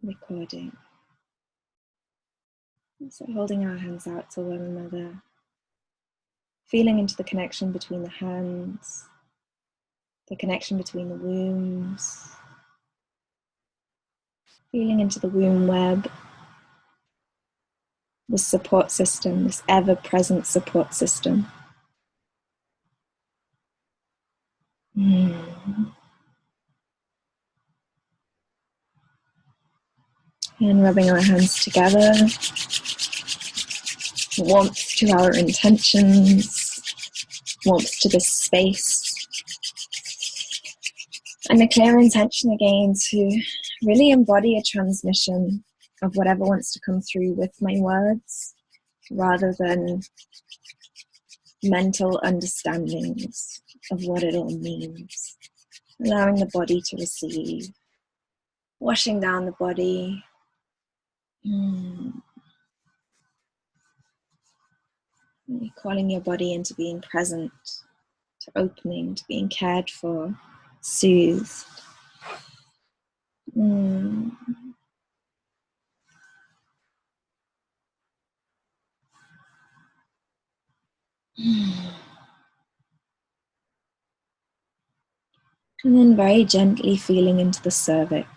recording. So holding our hands out to one another, feeling into the connection between the hands, the connection between the wombs, feeling into the womb web, the support system, this ever-present support system. And rubbing our hands together, warmth to our intentions, warmth to this space, and a clear intention again to really embody a transmission of whatever wants to come through with my words, rather than mental understandings of what it all means. Allowing the body to receive, washing down the body. Calling your body into being present, to opening, to being cared for, soothed. And then very gently feeling into the cervix.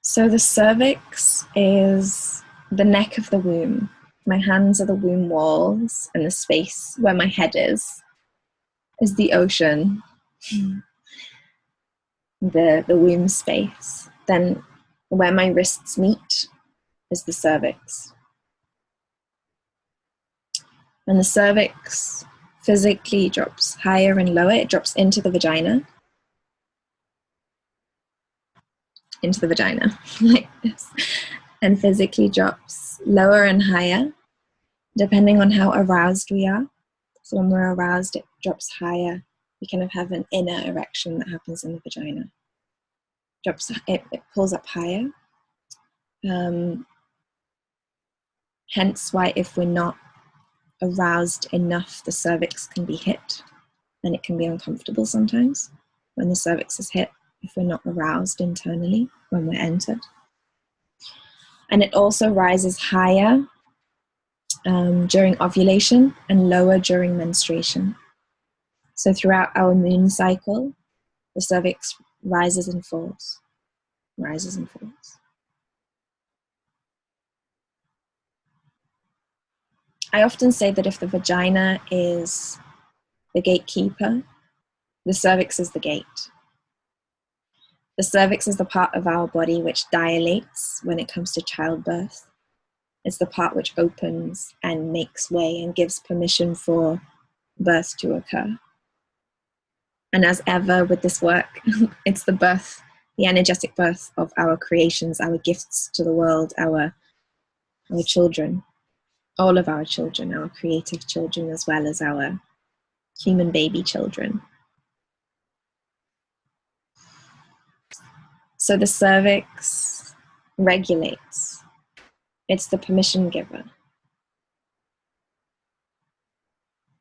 So the cervix is the neck of the womb. My hands are the womb walls, and the space where my head is the ocean, the womb space. Then where my wrists meet is the cervix. And the cervix physically drops higher and lower. It drops into the vagina, like this, and physically drops lower and higher, depending on how aroused we are. So when we're aroused, it drops higher. We kind of have an inner erection that happens in the vagina. It pulls up higher. Hence why if we're not aroused enough, the cervix can be hit, and it can be uncomfortable sometimes when the cervix is hit, if we're not aroused internally when we're entered. And it also rises higher during ovulation and lower during menstruation. So throughout our moon cycle, the cervix rises and falls, rises and falls. I often say that if the vagina is the gatekeeper, the cervix is the gate. The cervix is the part of our body which dilates when it comes to childbirth. It's the part which opens and makes way and gives permission for birth to occur. And as ever with this work, it's the birth, the energetic birth of our creations, our gifts to the world, our children, all of our children, our creative children, as well as our human baby children. So the cervix regulates. It's the permission giver.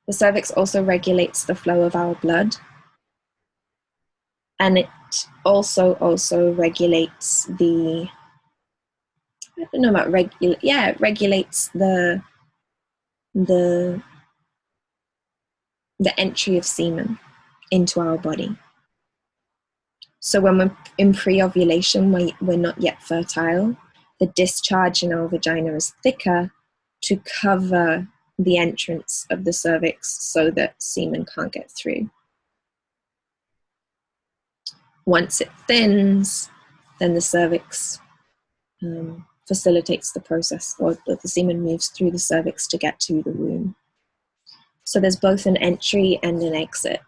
The cervix also regulates the flow of our blood. And it also regulates the, I don't know about it regulates the entry of semen into our body. So when we're in pre-ovulation, we're not yet fertile, the discharge in our vagina is thicker to cover the entrance of the cervix so that semen can't get through. Once it thins, then the cervix facilitates the process, or the semen moves through the cervix to get to the womb. So there's both an entry and an exit.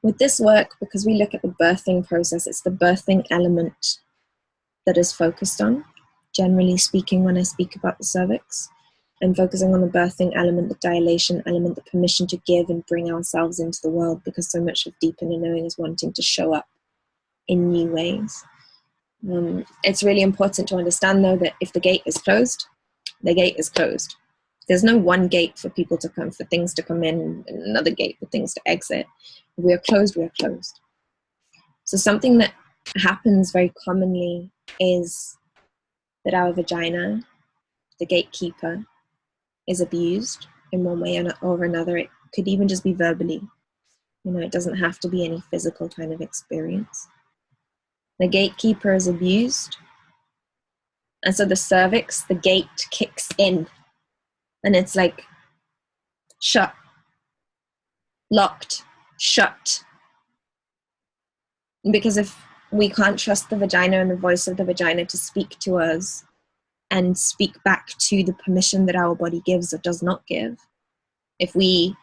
With this work, because we look at the birthing process, it's the birthing element that is focused on. Generally speaking, when I speak about the cervix, I'm focusing on the birthing element, the dilation element, the permission to give and bring ourselves into the world, because so much of deep inner knowing is wanting to show up in new ways. It's really important to understand, though, that if the gate is closed, the gate is closed. There's no one gate for people to come, for things to come in, and another gate for things to exit. We are closed, we are closed. So something that happens very commonly is that our vagina, the gatekeeper, is abused in one way or another. It could even just be verbally. It doesn't have to be any physical kind of experience. The gatekeeper is abused. And so the cervix, the gate, kicks in. And it's like, shut, locked, shut. Because if we can't trust the vagina and the voice of the vagina to speak to us and speak back to the permission that our body gives or does not give, if we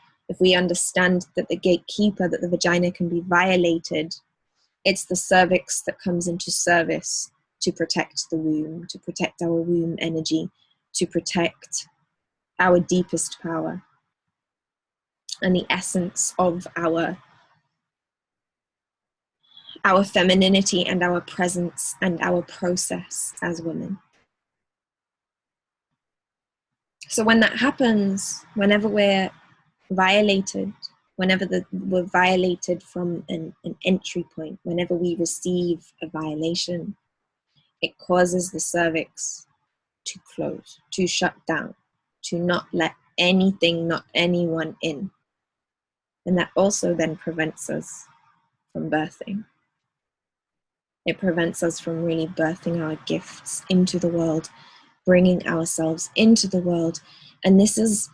understand that the gatekeeper, that the vagina can be violated, it's the cervix that comes into service to protect the womb, to protect our womb energy, to protect our deepest power and the essence of our femininity and our presence and our process as women. So when that happens, whenever we're violated, whenever we're violated from an entry point, whenever we receive a violation, it causes the cervix to close, to shut down, to not let anything, not anyone in. And that also then prevents us from birthing. It prevents us from really birthing our gifts into the world, bringing ourselves into the world. And this is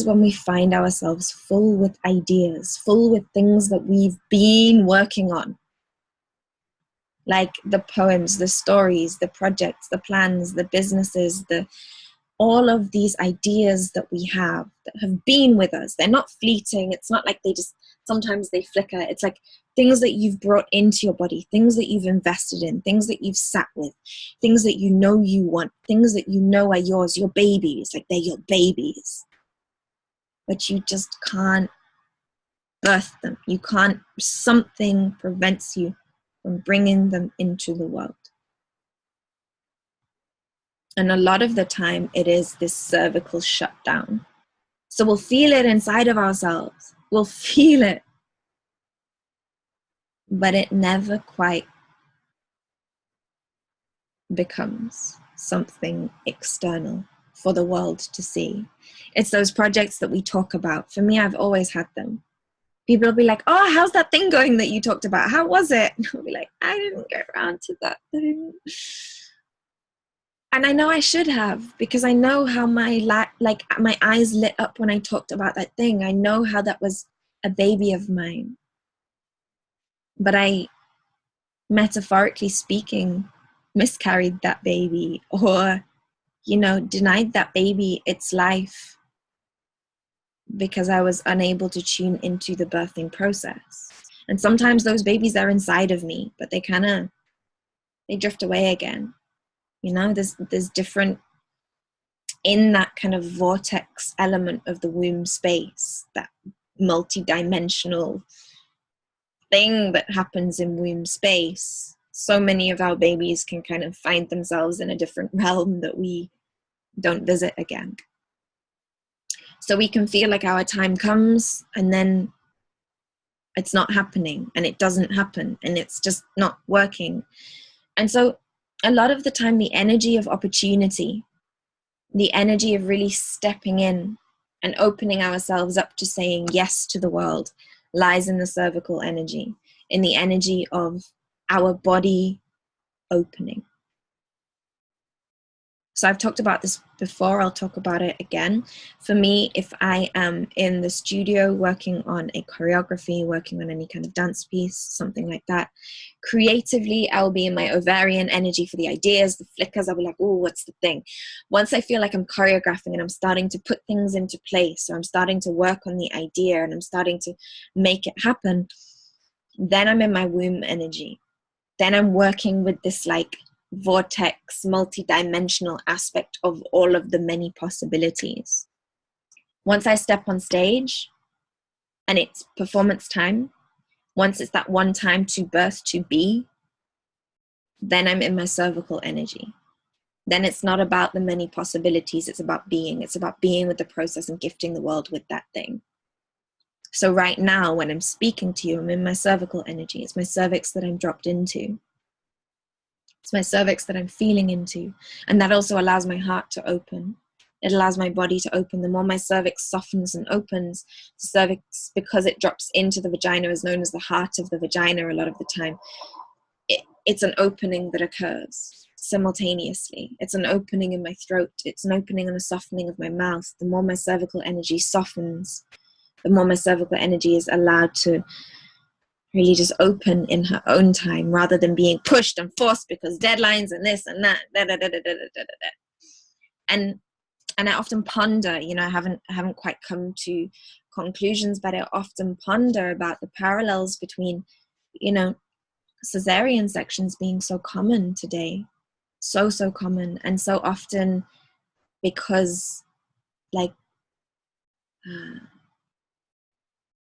when we find ourselves full with ideas, full with things that we've been working on. Like the poems, the stories, the projects, the plans, the businesses, all of these ideas that we have that have been with us. They're not fleeting. It's not like sometimes they flicker. It's like things that you've brought into your body, things that you've invested in, things that you've sat with, things that you know you want, things that you know are yours, your babies, like they're your babies. But you just can't birth them. Something prevents you from bringing them into the world. And a lot of the time it is this cervical shutdown. So we'll feel it inside of ourselves. We'll feel it. But it never quite becomes something external for the world to see. It's those projects that we talk about. For me, I've always had them. People will be like, oh, how's that thing going that you talked about? How was it? And I'll be like, I didn't get around to that thing. And I know I should have, because I know how my eyes lit up when I talked about that thing. I know how that was a baby of mine. But I, metaphorically speaking, miscarried that baby or, denied that baby its life because I was unable to tune into the birthing process. And sometimes those babies are inside of me, but they drift away again. There's different, in that kind of vortex element of the womb space, that multi-dimensional thing that happens in womb space. So many of our babies can kind of find themselves in a different realm that we don't visit again. So we can feel like our time comes and then it's not happening and it doesn't happen and it's just not working. And so a lot of the time, the energy of opportunity, the energy of really stepping in and opening ourselves up to saying yes to the world lies in the cervical energy, in the energy of our body opening. So I've talked about this before, I'll talk about it again. For me, if I am in the studio working on a choreography, working on any kind of dance piece, something like that, creatively, I'll be in my ovarian energy for the ideas, the flickers. I'll be like, oh, what's the thing? Once I feel like I'm choreographing and I'm starting to put things into place, or I'm starting to work on the idea and I'm starting to make it happen, then I'm in my womb energy. Then I'm working with this like vortex, multi-dimensional aspect of all of the many possibilities. Once I step on stage and it's performance time, once it's that one time to birth, to be, then I'm in my cervical energy. Then it's not about the many possibilities, it's about being. It's about being with the process and gifting the world with that thing. So right now, when I'm speaking to you, I'm in my cervical energy. It's my cervix that I'm dropped into. It's my cervix that I'm feeling into. And that also allows my heart to open. It allows my body to open. The more my cervix softens and opens, the cervix, because it drops into the vagina, is known as the heart of the vagina a lot of the time. It's an opening that occurs simultaneously. It's an opening in my throat. It's an opening and a softening of my mouth. The more my cervical energy softens, the more my cervical energy is allowed to really just open in her own time, rather than being pushed and forced because deadlines and this and that. And I often ponder, I haven't quite come to conclusions, but I often ponder about the parallels between, cesarean sections being so common today, so common, and so often because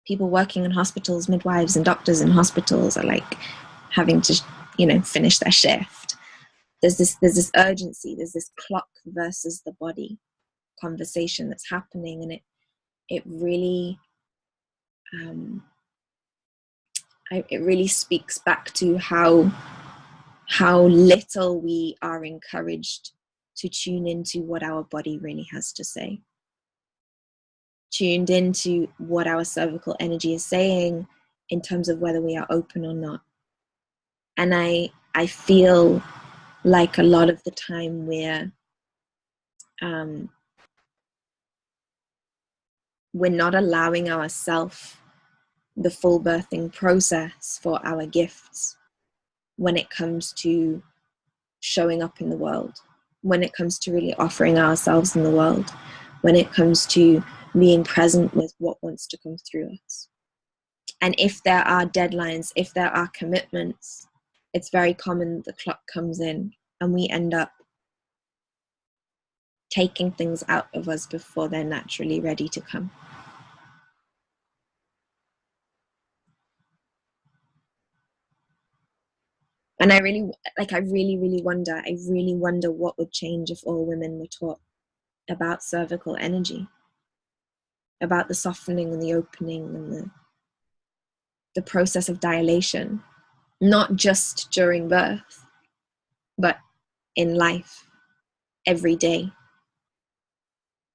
people working in hospitals, midwives and doctors in hospitals, are having to finish their shift. There's this urgency, there's this clock versus the body conversation that's happening, and it really it really speaks back to how little we are encouraged to tune into what our body really has to say, tuned into what our cervical energy is saying in terms of whether we are open or not. And I feel like a lot of the time we're not allowing ourselves the full birthing process for our gifts when it comes to showing up in the world, when it comes to really offering ourselves in the world, when it comes to being present with what wants to come through us. And if there are deadlines, if there are commitments, it's very common the clock comes in and we end up taking things out of us before they're naturally ready to come. And I really wonder what would change if all women were taught about cervical energy, about the softening and the opening and the process of dilation, not just during birth, but in life, every day.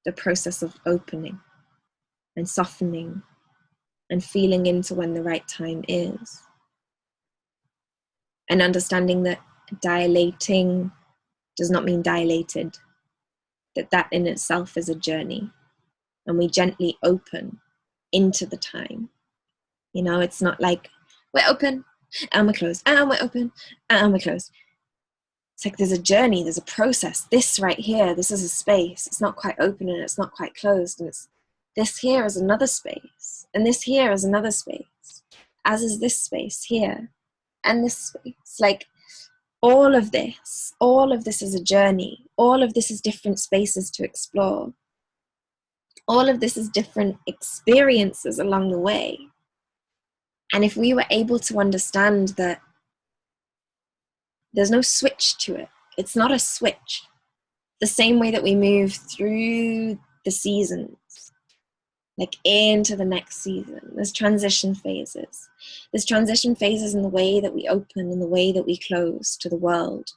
The process of opening and softening and feeling into when the right time is. And understanding that dilating does not mean dilated, that in itself is a journey. And we gently open into the time. It's not like we're open and we're closed and we're open and we're closed. It's like there's a journey, there's a process. This right here, this is a space. It's not quite open and it's not quite closed. And this here is another space. And this here is another space. As is this space here. And this space. Like all of this is a journey. All of this is different spaces to explore. All of this is different experiences along the way. And if we were able to understand that there's no switch to it, it's not a switch. The same way that we move through the seasons, like into the next season, there's transition phases. There's transition phases in the way that we open and the way that we close to the world,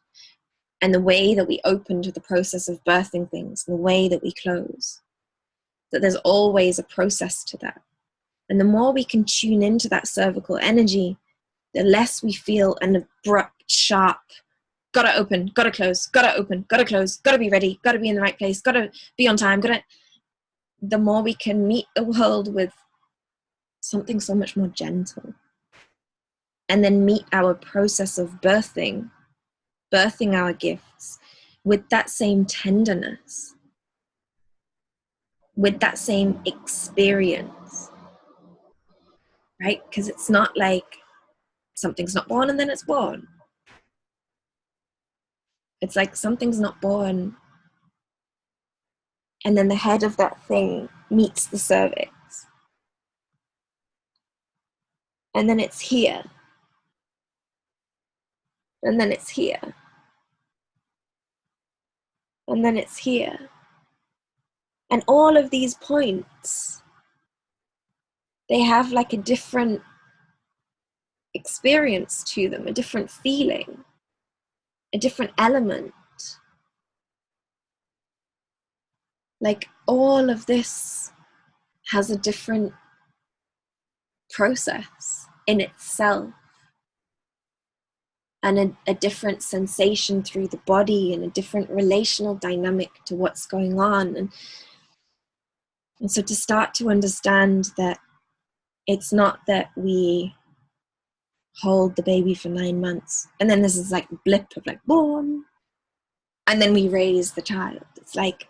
and the way that we open to the process of birthing things and the way that we close. That there's always a process to that. And the more we can tune into that cervical energy, the less we feel an abrupt, sharp, gotta open, gotta close, gotta open, gotta close, gotta be ready, gotta be in the right place, gotta be on time, the more we can meet the world with something so much more gentle. And then meet our process of birthing our gifts with that same tenderness, with that same experience, right? Because it's not like something's not born and then it's born. It's like something's not born and then the head of that thing meets the cervix. And then it's here. And then it's here. And then it's here. And all of these points they have like a different experience to them, a different feeling, a different element. Like all of this has a different process in itself, and a different sensation through the body, and a different relational dynamic to what's going on. And so to start to understand that it's not that we hold the baby for 9 months and then this is like a blip of like born and then we raise the child. It's like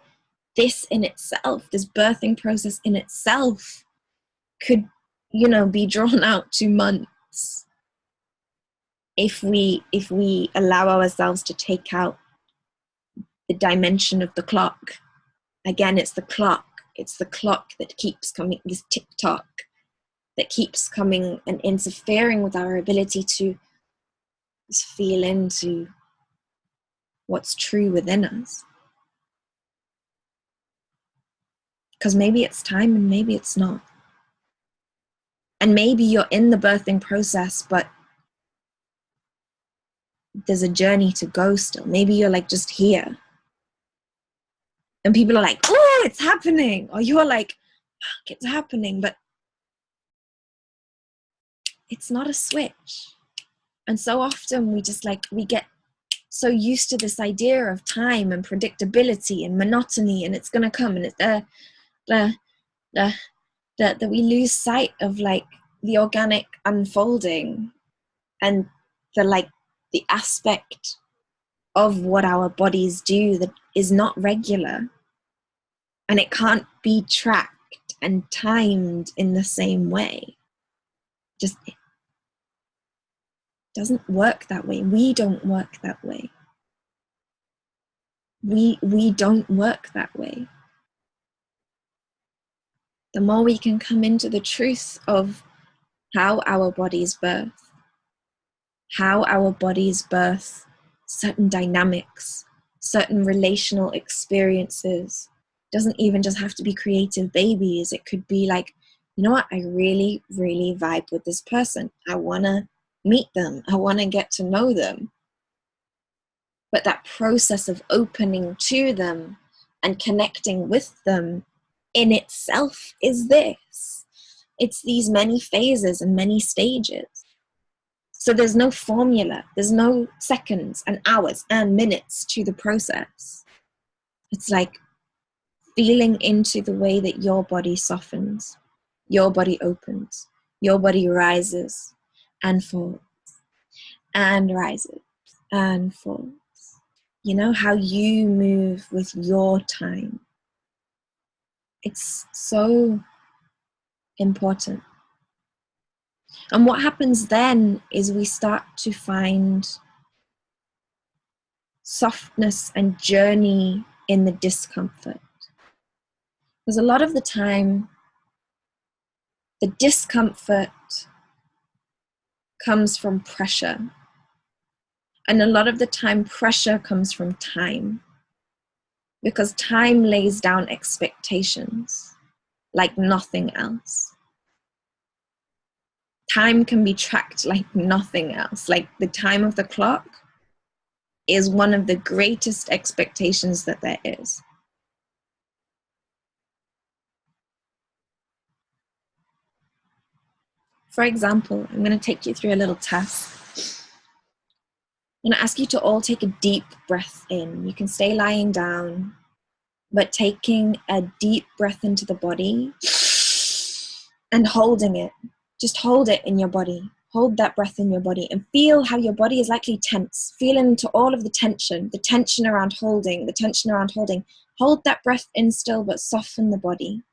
this in itself, this birthing process in itself could, you know, be drawn out to months if we allow ourselves to take out the dimension of the clock. Again, it's the clock that keeps coming, this tick-tock that keeps coming and interfering with our ability to just feel into what's true within us. Because maybe it's time and maybe it's not. And maybe you're in the birthing process, but there's a journey to go still. Maybe you're like just here. And people are like, oh, it's happening. Or you're like, fuck, it's happening. But it's not a switch. And so often we get so used to this idea of time and predictability and monotony, and it's going to come, and that we lose sight of like the organic unfolding and the aspect of what our bodies do that is not regular, and it can't be tracked and timed in the same way. Just it doesn't work that way. We don't work that way. We don't work that way. The more we can come into the truth of how our bodies birth, certain dynamics, certain relational experiences. It doesn't even just have to be creative babies. It could be like, you know what, I really, really vibe with this person. I want to meet them. I want to get to know them. But that process of opening to them and connecting with them in itself is this. It's these many phases and many stages. So there's no formula. There's no seconds and hours and minutes to the process. It's like feeling into the way that your body softens, your body opens, your body rises and falls, and rises and falls. You know, how you move with your time. It's so important. And what happens then is we start to find softness and journey in the discomfort. Because a lot of the time, the discomfort comes from pressure. And a lot of the time, pressure comes from time. Because time lays down expectations like nothing else. Time can be tracked like nothing else. Like the time of the clock is one of the greatest expectations that there is. For example, I'm going to take you through a little test. I'm going to ask you to all take a deep breath in. You can stay lying down, but taking a deep breath into the body and holding it. Just hold it in your body. Hold that breath in your body and feel how your body is likely tense. Feel into all of the tension around holding, the tension around holding. Hold that breath in still, but soften the body.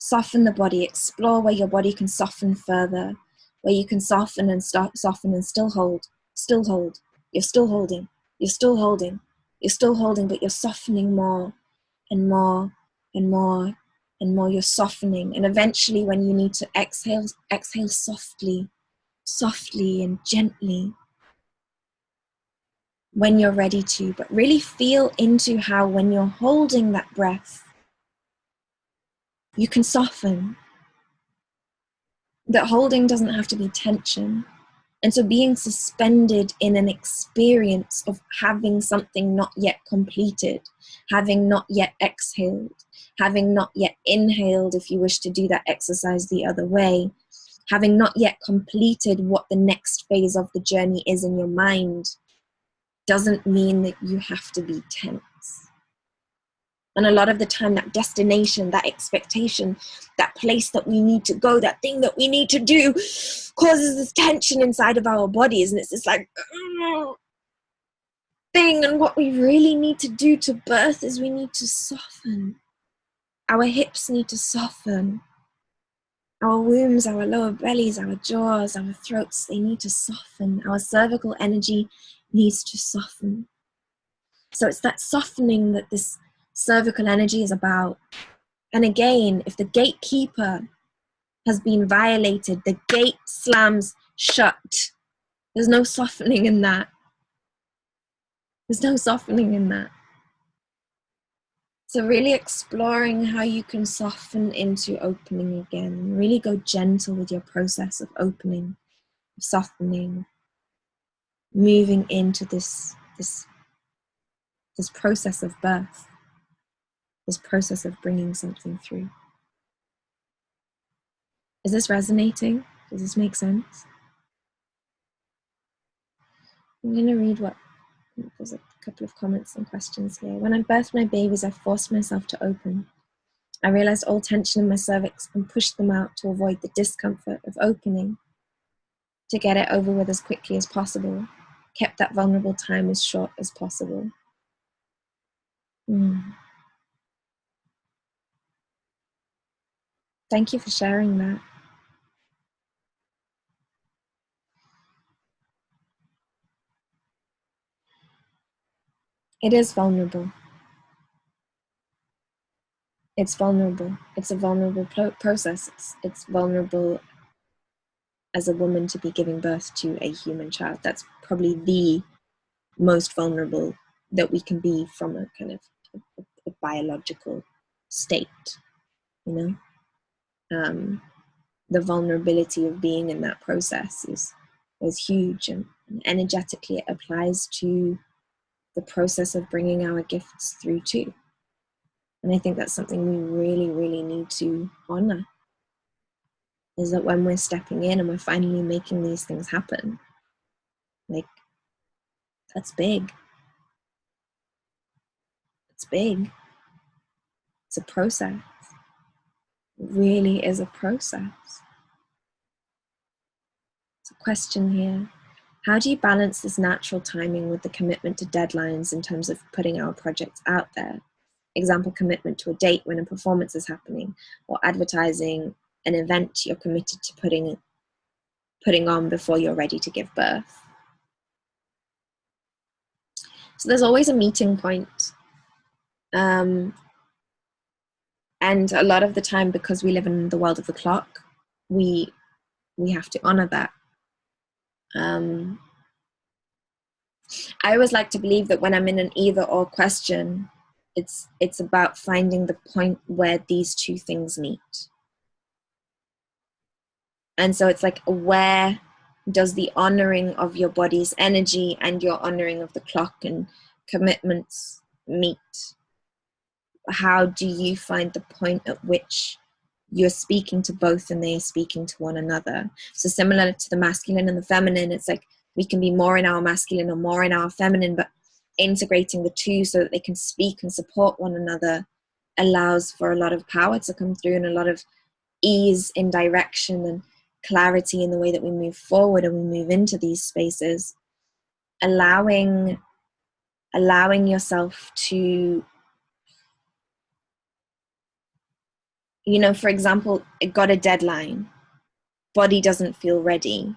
Soften the body. Explore where your body can soften further, where you can soften and soften and still hold. Still hold. You're still holding. You're still holding. You're still holding, but you're softening more and more and more and more. You're softening. And eventually when you need to exhale, exhale softly and gently when you're ready to. But really feel into how when you're holding that breath, you can soften. that holding doesn't have to be tension. And so being suspended in an experience of having something not yet completed, having not yet exhaled, having not yet inhaled, if you wish to do that exercise the other way, having not yet completed what the next phase of the journey is in your mind, doesn't mean that you have to be tense. And a lot of the time, that destination, that expectation, that place that we need to go, that thing that we need to do, causes this tension inside of our bodies. And it's this like thing. And what we really need to do to birth is we need to soften. Our hips need to soften. Our wombs, our lower bellies, our jaws, our throats, they need to soften. Our cervical energy needs to soften. So it's that softening that this cervical energy is about. And again, if the gatekeeper has been violated, the gate slams shut. There's no softening in that. There's no softening in that. So really exploring how you can soften into opening again. Really go gentle with your process of opening, of softening, moving into this process of birth. This process of bringing something through. Is this resonating? Does this make sense? I'm going to read there's a couple of comments and questions here. When I birthed my babies, I forced myself to open. I realized all tension in my cervix and pushed them out to avoid the discomfort of opening, to get it over with as quickly as possible. Kept that vulnerable time as short as possible. Thank you for sharing that. It is vulnerable. It's vulnerable. It's a vulnerable process. It's vulnerable as a woman to be giving birth to a human child. That's probably the most vulnerable that we can be from a kind of a biological state, you know? The vulnerability of being in that process is huge, and energetically it applies to the process of bringing our gifts through too. And I think that's something we really, really need to honor, is that when we're stepping in and we're finally making these things happen, like, that's big. It's big. It's a process. It really is a process. It's a question here. How do you balance this natural timing with the commitment to deadlines in terms of putting our projects out there? Example, commitment to a date when a performance is happening, or advertising an event you're committed to putting on before you're ready to give birth. So there's always a meeting point. And a lot of the time, because we live in the world of the clock, we have to honor that. I always like to believe that when I'm in an either or question, it's about finding the point where these two things meet. And so it's like, where does the honoring of your body's energy and your honoring of the clock and commitments meet? How do you find the point at which you're speaking to both and they are speaking to one another? So similar to the masculine and the feminine, it's like we can be more in our masculine or more in our feminine, but integrating the two so that they can speak and support one another allows for a lot of power to come through, and a lot of ease in direction and clarity in the way that we move forward and we move into these spaces. Allowing yourself to, you know, for example, it got a deadline, body doesn't feel ready.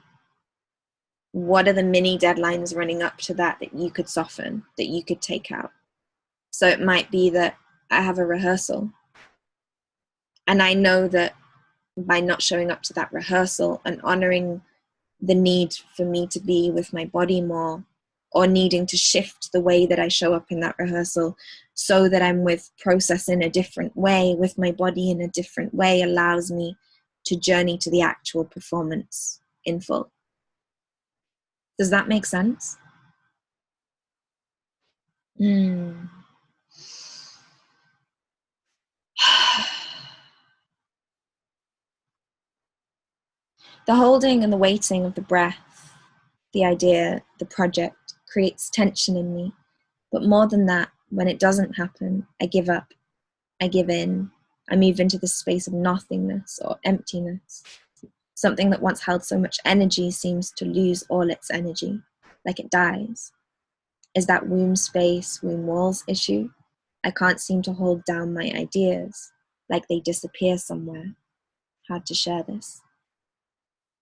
What are the mini deadlines running up to that you could soften, that you could take out? So it might be that I have a rehearsal, and I know that by not showing up to that rehearsal and honoring the need for me to be with my body more, or needing to shift the way that I show up in that rehearsal so that I'm with process in a different way, with my body in a different way, allows me to journey to the actual performance in full. Does that make sense? Mm. The holding and the waiting of the breath, the idea, the project, creates tension in me. But more than that, when it doesn't happen, I give up, I give in, I move into the space of nothingness or emptiness. Something that once held so much energy seems to lose all its energy, like it dies. Is that womb space, womb walls issue? I can't seem to hold down my ideas, like they disappear somewhere. Hard to share this.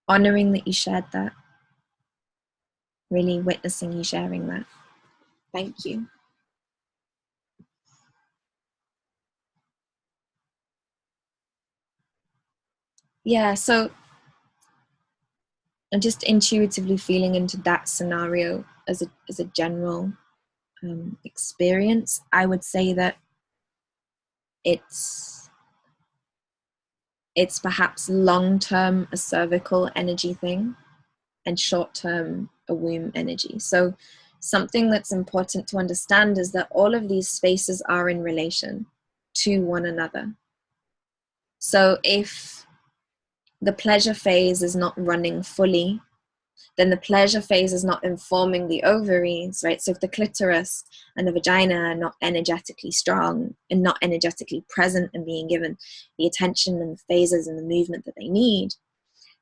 Honoring that you shared that. Really witnessing you sharing that. Thank you. Yeah, so I'm just intuitively feeling into that scenario as a general experience. I would say that it's perhaps long-term a cervical energy thing and short-term a womb energy. So something that's important to understand is that all of these spaces are in relation to one another. So if the pleasure phase is not running fully, then the pleasure phase is not informing the ovaries, right? So if the clitoris and the vagina are not energetically strong and not energetically present and being given the attention and the phases and the movement that they need,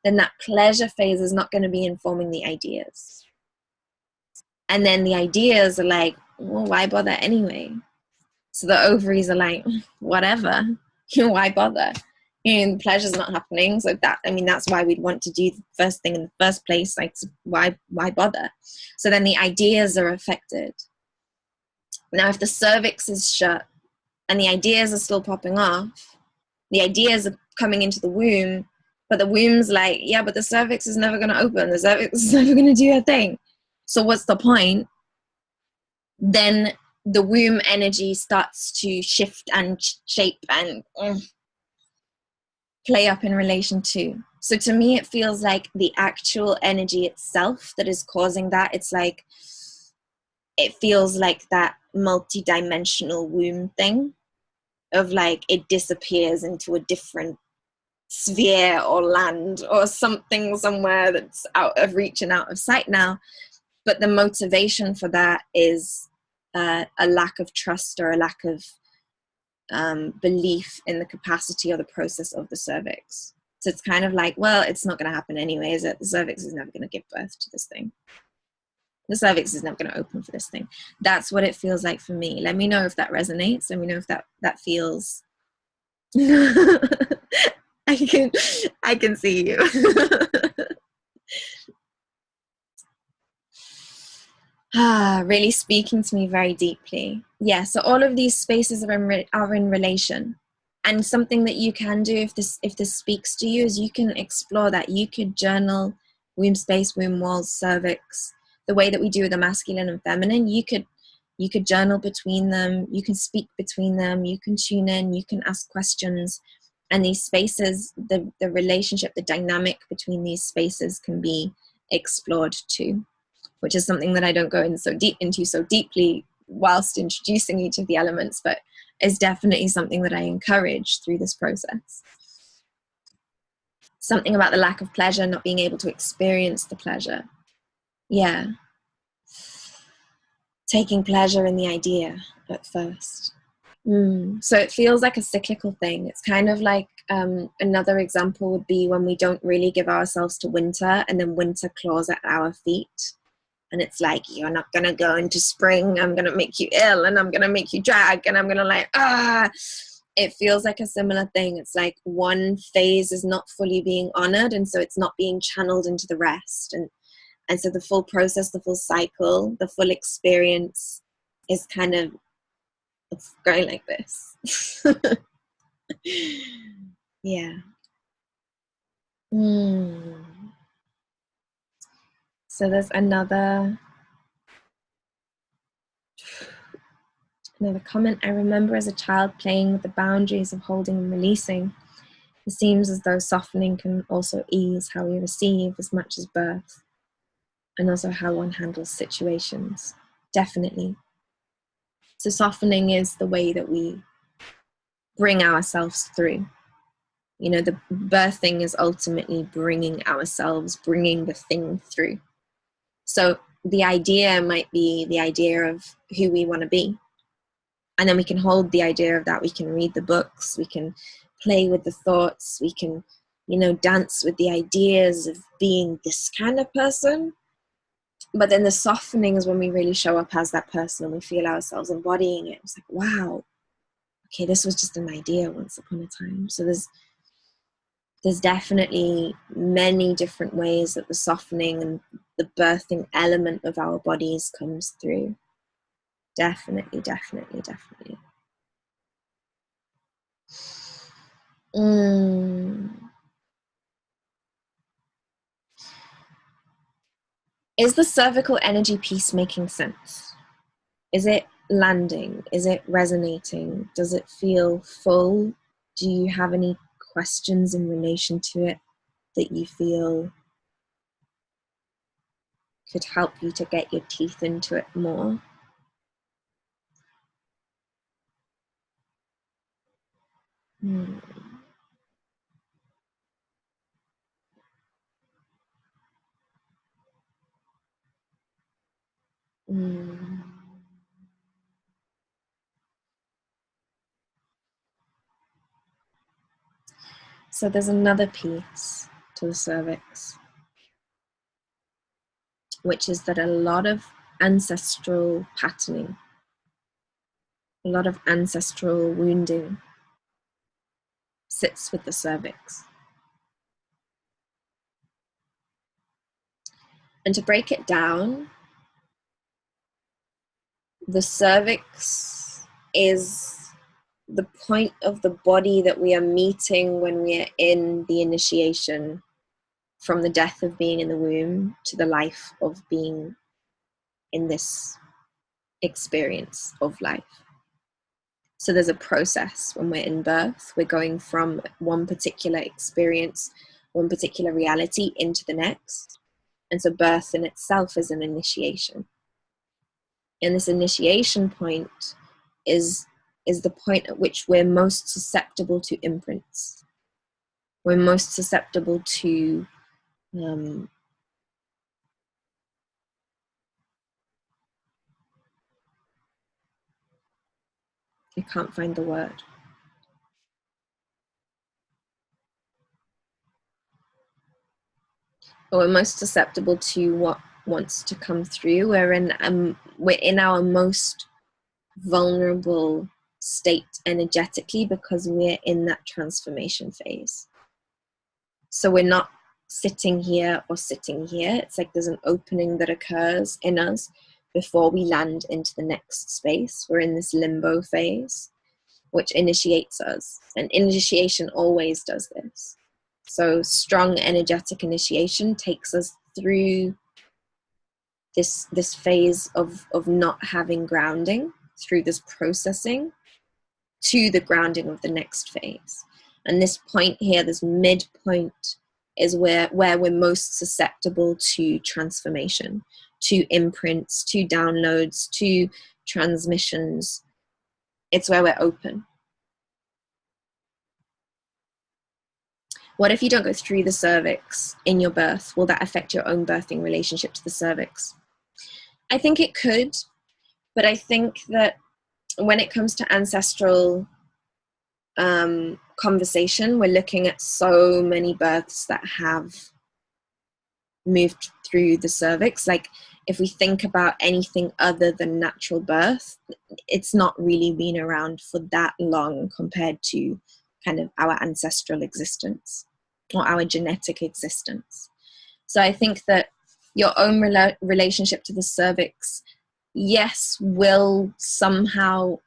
then that pleasure phase is not going to be informing the ideas. And then the ideas are like, well, why bother anyway? So the ovaries are like, whatever, why bother? And pleasure's not happening. So that's why we'd want to do the first thing in the first place. Like, why bother? So then the ideas are affected. Now, if the cervix is shut and the ideas are still popping off, the ideas are coming into the womb, but the womb's like, yeah, but the cervix is never going to open. The cervix is never going to do a thing. So what's the point? Then the womb energy starts to shift and shape and play up in relation to. So to me, it feels like the actual energy itself that is causing that. It's like, it feels like that multi-dimensional womb thing of like, it disappears into a different sphere or land or something somewhere that's out of reach and out of sight now. But the motivation for that is a lack of trust or a lack of belief in the capacity or the process of the cervix. So it's kind of like, well, it's not going to happen anyway, is it? The cervix is never going to give birth to this thing. The cervix is never going to open for this thing. That's what it feels like for me. Let me know if that resonates. Let me know if that feels. I can see you. Really speaking to me very deeply. Yeah, so all of these spaces are in relation. And something that you can do if this speaks to you is you can explore that. You could journal womb space, womb walls, cervix, the way that we do with the masculine and feminine. You could journal between them, you can speak between them, you can tune in, you can ask questions. And these spaces, the relationship, the dynamic between these spaces can be explored too, which is something that I don't go into so deeply whilst introducing each of the elements, but is definitely something that I encourage through this process. Something about the lack of pleasure, not being able to experience the pleasure. Yeah. Taking pleasure in the idea at first. So it feels like a cyclical thing. It's kind of like another example would be when we don't really give ourselves to winter and then winter claws at our feet. And it's like, you're not going to go into spring. I'm going to make you ill and I'm going to make you drag and I'm going to It feels like a similar thing. It's like one phase is not fully being honored. And so it's not being channeled into the rest. And so the full process, the full cycle, the full experience is kind of going like this. Yeah. So there's another comment. I remember as a child playing with the boundaries of holding and releasing. It seems as though softening can also ease how we receive as much as birth, and also how one handles situations. Definitely. So softening is the way that we bring ourselves through. You know, the birthing is ultimately bringing ourselves, bringing the thing through. So the idea might be the idea of who we want to be. And then we can hold the idea of that. We can read the books, we can play with the thoughts, we can, you know, dance with the ideas of being this kind of person. But then the softening is when we really show up as that person and we feel ourselves embodying it. It's like, wow, okay, this was just an idea once upon a time. So there's definitely many different ways that the softening and the birthing element of our bodies comes through. Definitely, definitely, definitely. Is the cervical energy piece making sense? Is it landing? Is it resonating? Does it feel full? Do you have any questions in relation to it that you feel could help you to get your teeth into it more? Mm. Mm. So there's another piece to the cervix, which is that a lot of ancestral patterning, a lot of ancestral wounding sits with the cervix. And to break it down, the cervix is the point of the body that we are meeting when we are in the initiation, from the death of being in the womb to the life of being in this experience of life. So there's a process when we're in birth. We're going from one particular experience, one particular reality into the next. And so birth in itself is an initiation. And this initiation point is the point at which we're most susceptible to imprints. We're most susceptible to I can't find the word. But we're most susceptible to what wants to come through. We're in our most vulnerable state energetically because we're in that transformation phase. So we're not sitting here or sitting here. It's like there's an opening that occurs in us before we land into the next space. We're in this limbo phase, which initiates us. And initiation always does this. So strong energetic initiation takes us through this phase of not having grounding, through this processing, to the grounding of the next phase. And this point here, this midpoint, is where we're most susceptible to transformation, to imprints, to downloads, to transmissions. It's where we're open. What if you don't go through the cervix in your birth? Will that affect your own birthing relationship to the cervix? I think it could, but I think that when it comes to ancestral conversation, we're looking at so many births that have moved through the cervix. Like if we think about anything other than natural birth, it's not really been around for that long compared to kind of our ancestral existence or our genetic existence. So I think that your own relationship to the cervix, yes, will somehow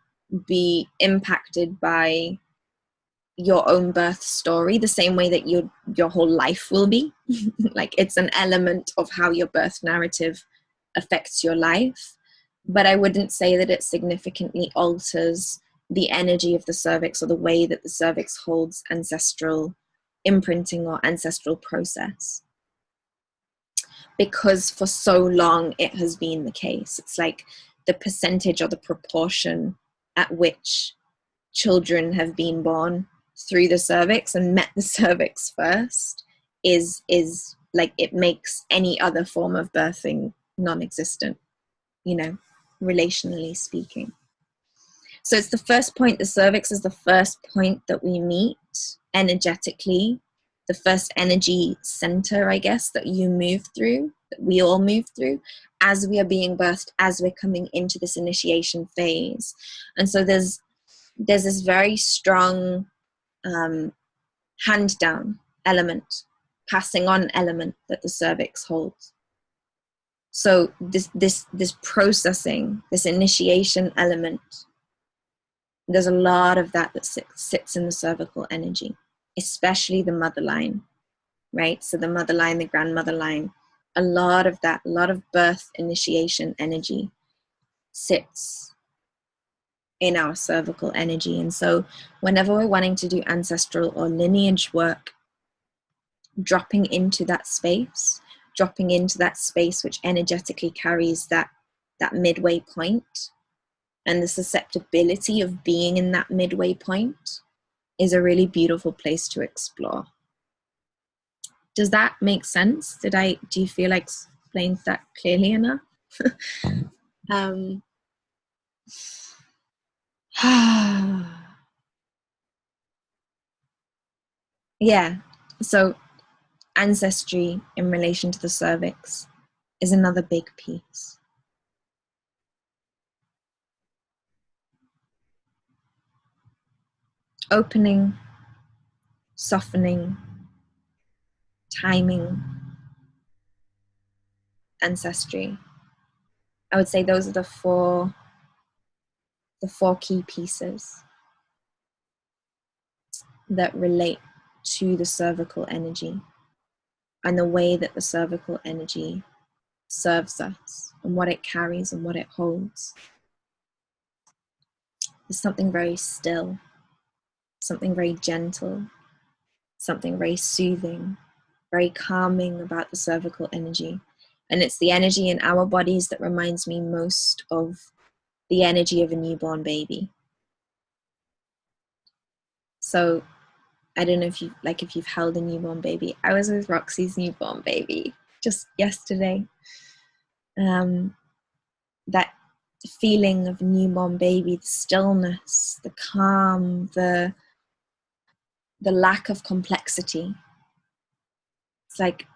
be impacted by your own birth story, the same way that your whole life will be. Like it's an element of how your birth narrative affects your life, but I wouldn't say that it significantly alters the energy of the cervix or the way that the cervix holds ancestral imprinting or ancestral process, because for so long it has been the case. It's like the percentage or the proportion at which children have been born through the cervix and met the cervix first is like, it makes any other form of birthing non-existent, relationally speaking. So it's the first point. The cervix is the first point that we meet energetically, the first energy center, I guess, that you move through, that we all move through as we are being birthed, as we're coming into this initiation phase. And so there's this very strong hand down element, passing on element that the cervix holds. So this processing, this initiation element, there's a lot of that sits in the cervical energy, especially the mother line, right? So the mother line, the grandmother line, a lot of that, a lot of birth initiation energy sits in our cervical energy. And so whenever we're wanting to do ancestral or lineage work, dropping into that space which energetically carries that midway point, and the susceptibility of being in that midway point, is a really beautiful place to explore. Does that make sense? Do you feel like explained that clearly enough? Yeah, so ancestry in relation to the cervix is another big piece. Opening, softening, timing, ancestry. I would say those are the four key pieces that relate to the cervical energy and the way that the cervical energy serves us and what it carries and what it holds. There's something very still, something very gentle, something very soothing, very calming about the cervical energy. And it's the energy in our bodies that reminds me most of the energy of a newborn baby. So I don't know if you've held a newborn baby. I was with Roxy's newborn baby just yesterday. That feeling of newborn baby, the stillness, the calm, the lack of complexity. It's like,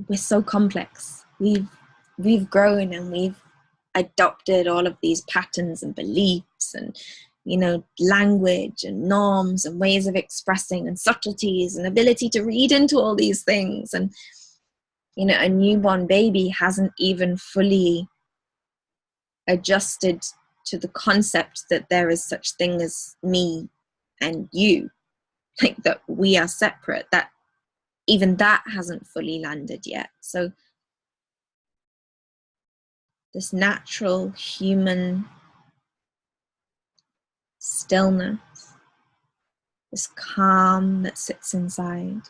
we're so complex. We've grown and we've adopted all of these patterns and beliefs and language and norms and ways of expressing and subtleties and ability to read into all these things. And a newborn baby hasn't even fully adjusted to the concept that there is such thing as me and you, like that we are separate, that even that hasn't fully landed yet. So this natural human stillness, this calm that sits inside,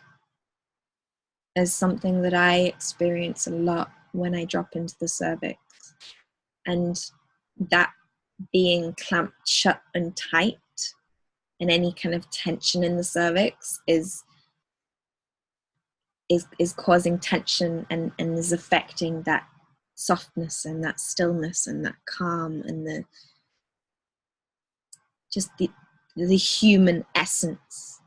is something that I experience a lot when I drop into the cervix. And that being clamped shut and tight, and any kind of tension in the cervix is causing tension and is affecting that softness and that stillness and that calm and the human essence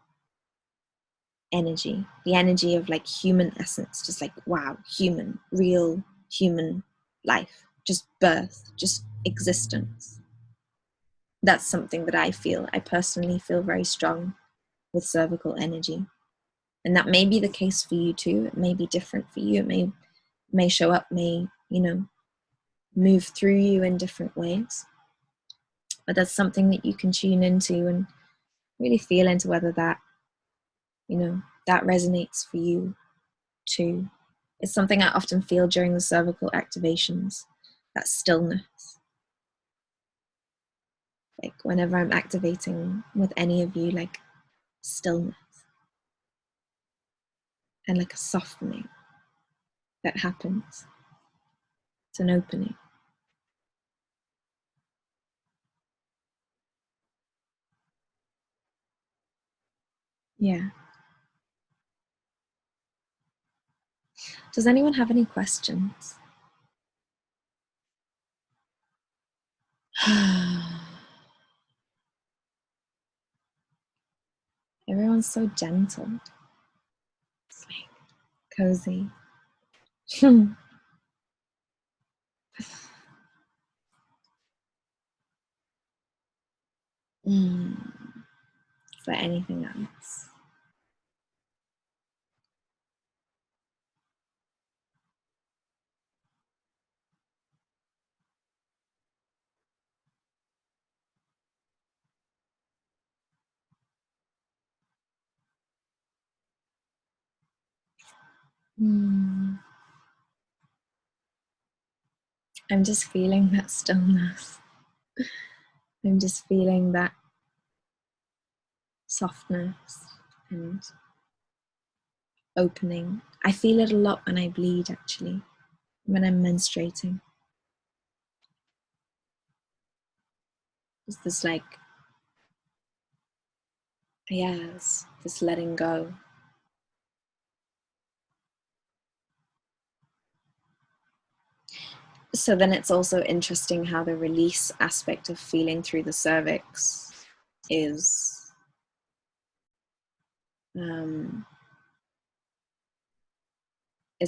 energy, the energy of like human essence, just like, wow, human, real human life, just birth, just existence. That's something that I personally feel very strong with cervical energy. And that may be the case for you too. It may be different for you. It may show up, may, move through you in different ways. But that's something that you can tune into and really feel into whether that, that resonates for you too. It's something I often feel during the cervical activations, that stillness. Like whenever I'm activating with any of you, like stillness. and like a softening that happens. It's an opening. Yeah. Does anyone have any questions? Everyone's so gentle. It's like cozy. Is there anything else? I'm just feeling that stillness. I'm just feeling that softness and opening. I feel it a lot when I bleed, actually, when I'm menstruating. It's this like, yes, this letting go. So then it's also interesting how the release aspect of feeling through the cervix is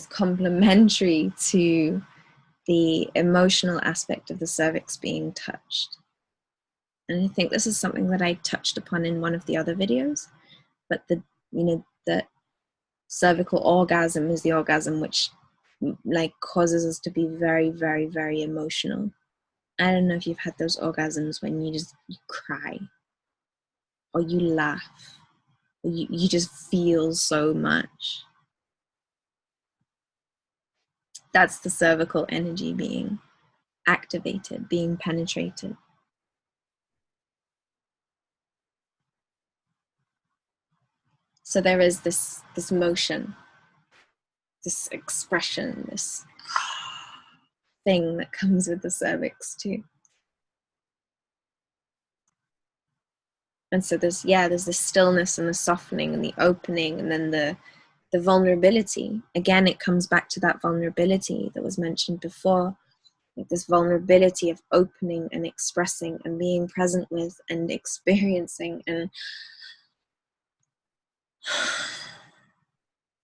complementary to the emotional aspect of the cervix being touched. And I think this is something that I touched upon in one of the other videos, but the cervical orgasm is the orgasm which like causes us to be very, very, very emotional. I don't know if you've had those orgasms when you cry or you laugh or you just feel so much. That's the cervical energy being activated, being penetrated. So there is this motion, this expression, this thing that comes with the cervix too. And so there's this stillness and the softening and the opening, and then the vulnerability. Again, it comes back to that vulnerability that was mentioned before, like this vulnerability of opening and expressing and being present with and experiencing. And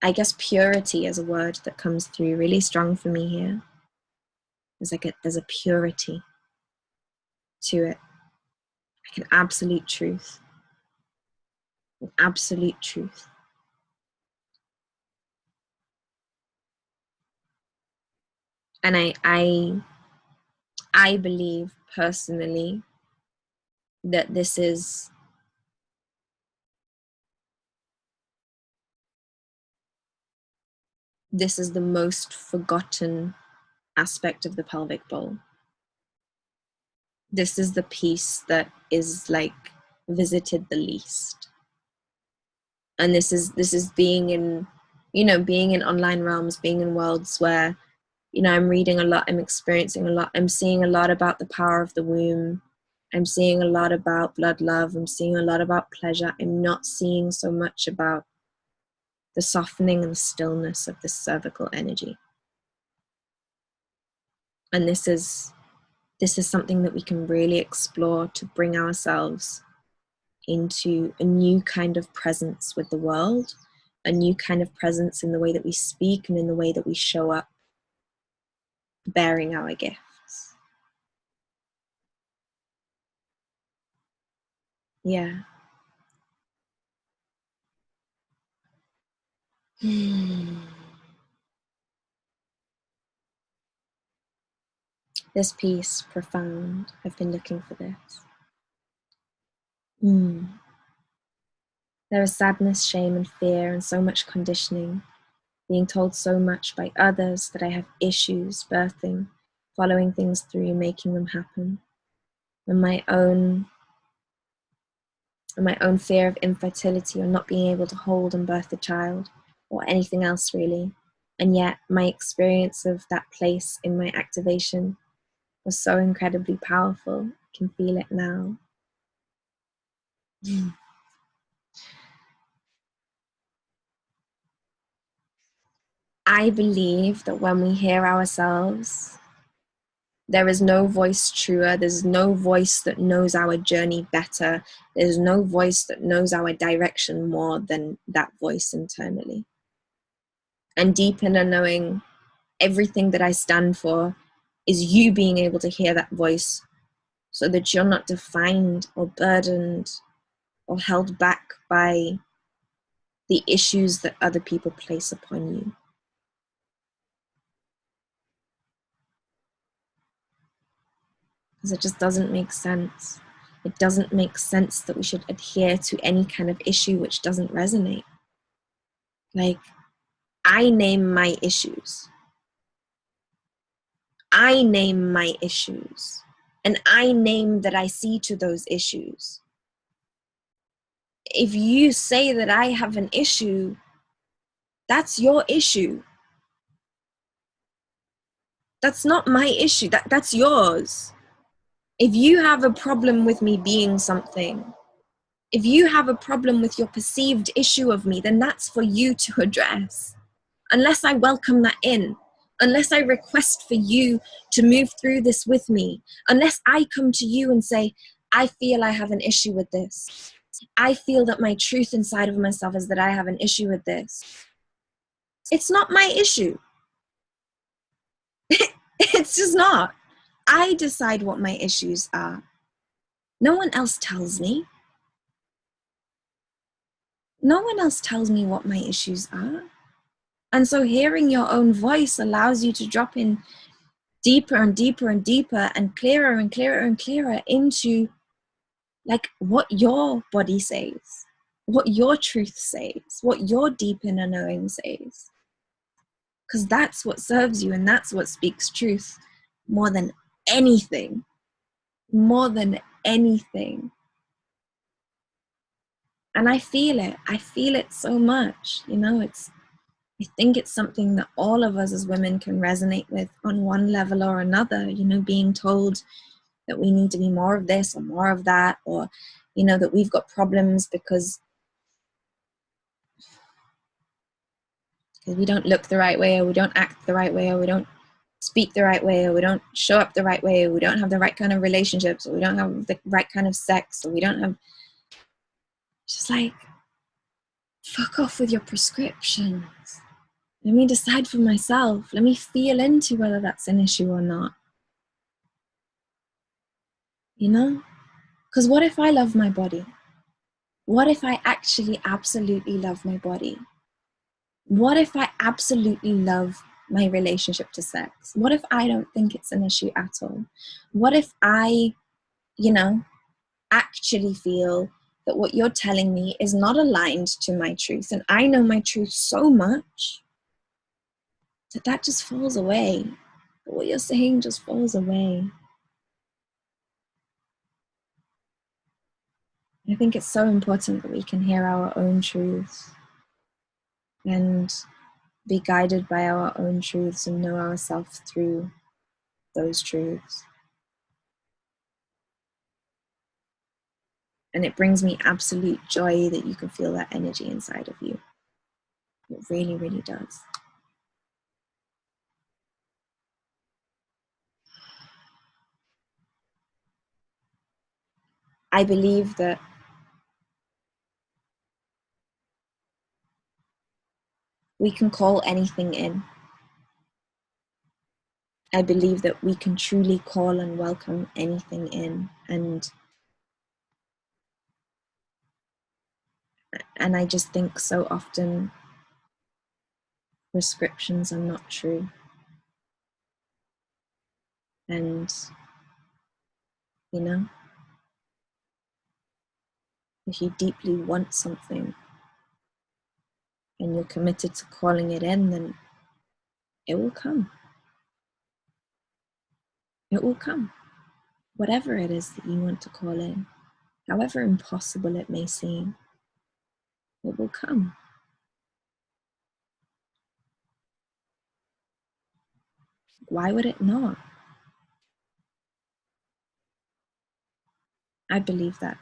I guess purity is a word that comes through really strong for me here. There's a purity to it, like an absolute truth. An absolute truth. And I believe personally that this is the most forgotten aspect of the pelvic bowl. This is the piece that is like visited the least. And this is being in, being in online realms, being in worlds where, I'm reading a lot, I'm experiencing a lot, I'm seeing a lot about the power of the womb. I'm seeing a lot about blood love. I'm seeing a lot about pleasure. I'm not seeing so much about the softening and the stillness of the cervical energy. And this is something that we can really explore to bring ourselves into a new kind of presence with the world, a new kind of presence in the way that we speak and in the way that we show up, bearing our gifts. Yeah. This piece, profound. I've been looking for this. There is sadness, shame, and fear, and so much conditioning, being told so much by others that I have issues birthing, following things through, making them happen, and my own fear of infertility or not being able to hold and birth a child, or anything else really. And yet my experience of that place in my activation was so incredibly powerful. I can feel it now. I believe that when we hear ourselves, there is no voice truer. There's no voice that knows our journey better. There's no voice that knows our direction more than that voice internally. And deep inner knowing, everything that I stand for is you being able to hear that voice so that you're not defined or burdened or held back by the issues that other people place upon you. Because it just doesn't make sense. It doesn't make sense that we should adhere to any kind of issue which doesn't resonate. Like, I name my issues. I name my issues. And I name that I see to those issues. If you say that I have an issue, that's your issue. That's not my issue. That's yours. If you have a problem with me being something, if you have a problem with your perceived issue of me, then that's for you to address. Unless I welcome that in, unless I request for you to move through this with me, unless I come to you and say, I feel I have an issue with this. I feel that my truth inside of myself is that I have an issue with this. It's not my issue. It's just not. I decide what my issues are. No one else tells me. No one else tells me what my issues are. And so hearing your own voice allows you to drop in deeper and deeper and deeper and clearer and clearer and clearer into like what your body says, what your truth says, what your deep inner knowing says. Because that's what serves you and that's what speaks truth more than anything. More than anything. And I feel it so much, you know. I think it's something that all of us as women can resonate with on one level or another, you know, being told that we need to be more of this or more of that, or, you know, that we've got problems because we don't look the right way, or we don't act the right way, or we don't speak the right way, or we don't show up the right way, or we don't have the right kind of relationships, or we don't have the right kind of sex, or we don't have, just like, fuck off with your prescriptions. Let me decide for myself. Let me feel into whether that's an issue or not. You know? Because what if I love my body? What if I actually absolutely love my body? What if I absolutely love my relationship to sex? What if I don't think it's an issue at all? What if I, you know, actually feel that what you're telling me is not aligned to my truth, and I know my truth so much that just falls away. What you're saying just falls away. I think it's so important that we can hear our own truths and be guided by our own truths and know ourselves through those truths. And it brings me absolute joy that you can feel that energy inside of you. It really, really does. I believe that we can call anything in. I believe that we can truly call and welcome anything in. And I just think so often prescriptions are not true. And, you know, if you deeply want something and you're committed to calling it in, then it will come. It will come. Whatever it is that you want to call in, however impossible it may seem, it will come. Why would it not? I believe that.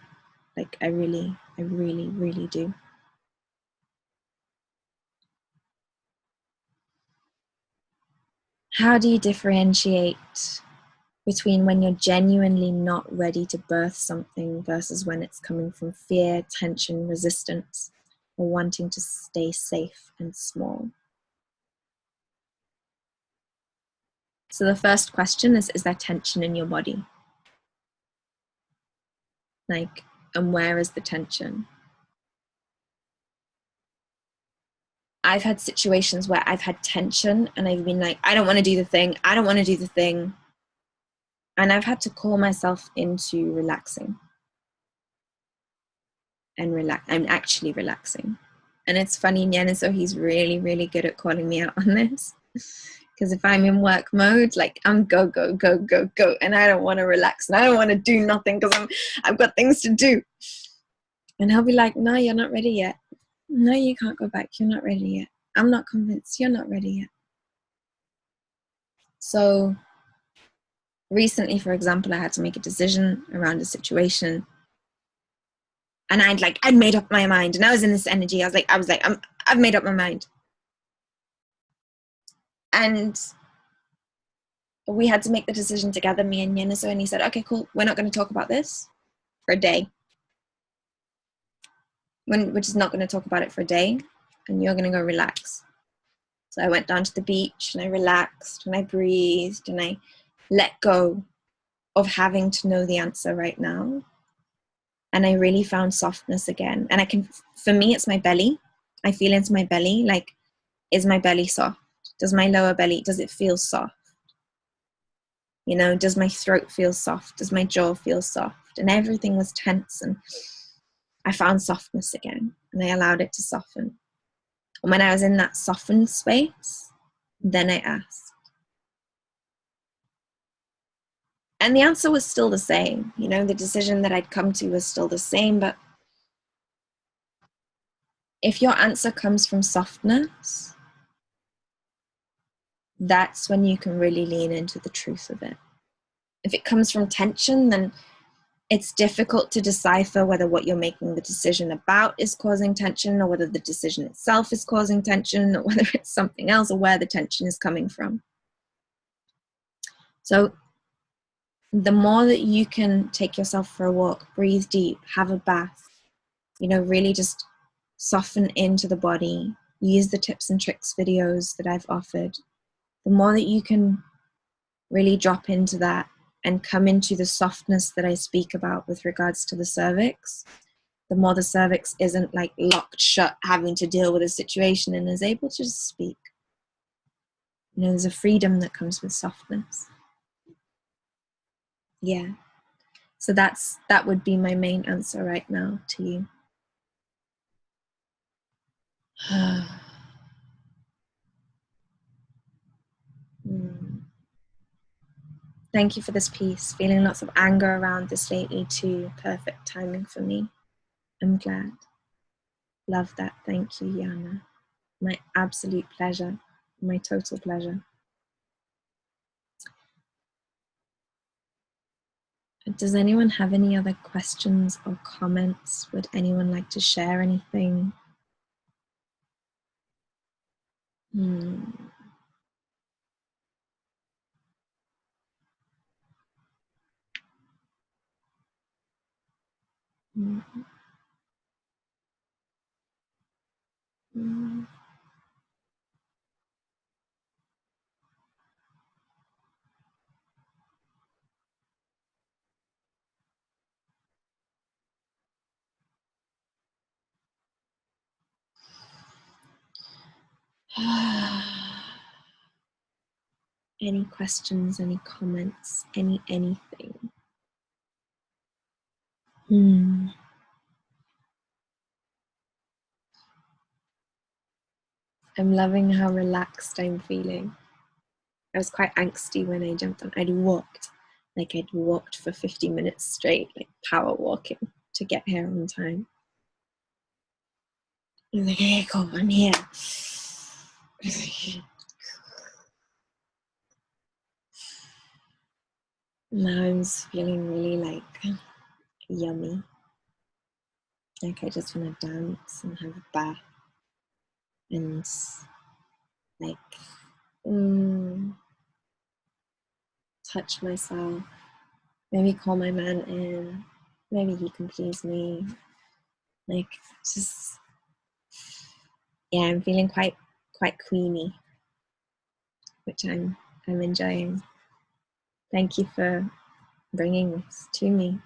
Like, I really, really do. How do you differentiate between when you're genuinely not ready to birth something versus when it's coming from fear, tension, resistance, or wanting to stay safe and small? So the first question is there tension in your body? Like, and where is the tension? I've had situations where I've had tension and I've been like, I don't want to do the thing. I don't want to do the thing. And I've had to call myself into relaxing and relax. I'm actually relaxing. And it's funny, Nyeniso, he's really, really good at calling me out on this. Because if I'm in work mode, like I'm go, go, go, go, go. And I don't want to relax and I don't want to do nothing because I've got things to do. And he'll be like, no, you're not ready yet. No, you can't go back. You're not ready yet. I'm not convinced. You're not ready yet. So recently, for example, I had to make a decision around a situation. And I'd made up my mind. And I was in this energy. I was like, I've made up my mind. And we had to make the decision together, me and Nyeniso. And he said, okay, cool. We're not going to talk about this for a day. We're just not going to talk about it for a day. And you're going to go relax. So I went down to the beach and I relaxed and I breathed and I let go of having to know the answer right now. And I really found softness again. And for me, it's my belly. I feel into my belly. Like, is my belly soft? Does my lower belly, does it feel soft? You know, does my throat feel soft? Does my jaw feel soft? And everything was tense. And I found softness again. And I allowed it to soften. And when I was in that softened space, then I asked. And the answer was still the same. You know, the decision that I'd come to was still the same. But if your answer comes from softness, that's when you can really lean into the truth of it. If it comes from tension, then it's difficult to decipher whether what you're making the decision about is causing tension, or whether the decision itself is causing tension, or whether it's something else, or where the tension is coming from. So the more that you can take yourself for a walk, breathe deep, have a bath, you know, really just soften into the body, use the tips and tricks videos that I've offered, the more that you can really drop into that and come into the softness that I speak about with regards to the cervix, the more the cervix isn't like locked shut, having to deal with a situation, and is able to just speak. You know, there's a freedom that comes with softness. Yeah. So that would be my main answer right now to you. Thank you for this piece. Feeling lots of anger around this lately too. Perfect timing for me. I'm glad. Love that. Thank you, Yana. My absolute pleasure. My total pleasure. Does anyone have any other questions or comments? Would anyone like to share anything? Any questions, any comments, anything? I'm loving how relaxed I'm feeling. I was quite angsty when I jumped on. I'd walked for 50 minutes straight, like power walking to get here on time. I was like, hey, cool, I'm here. Now I'm feeling really like yummy. Like I just want to dance and have a bath and like touch myself. Maybe call my man in. Maybe he can please me. Like just yeah, I'm feeling quite queeny, which I'm enjoying. Thank you for bringing this to me.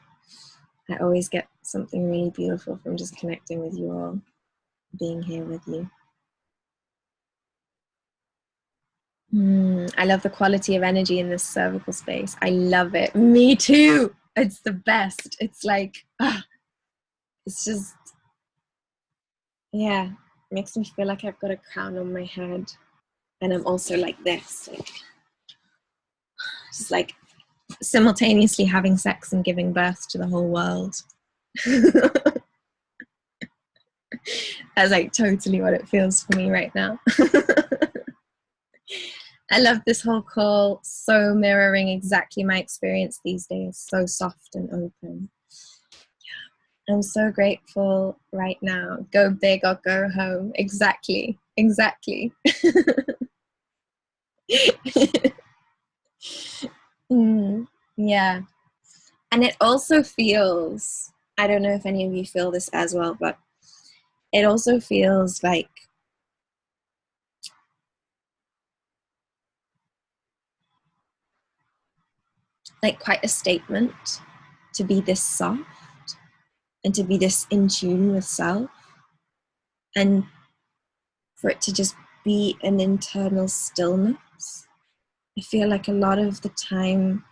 I always get something really beautiful from just connecting with you all, being here with you. I love the quality of energy in this cervical space. I love it. Me too. It's the best. It's like, it's just, yeah, it makes me feel like I've got a crown on my head. And I'm also like this, like, just like simultaneously having sex and giving birth to the whole world. That's like totally what it feels for me right now. I love this whole call, so mirroring exactly my experience these days, so soft and open. I'm so grateful right now. Go big or go home. Exactly. Yeah. And it also feels, I don't know if any of you feel this as well, but it also feels like quite a statement to be this soft and to be this in tune with self, and for it to just be an internal stillness. I feel like a lot of the time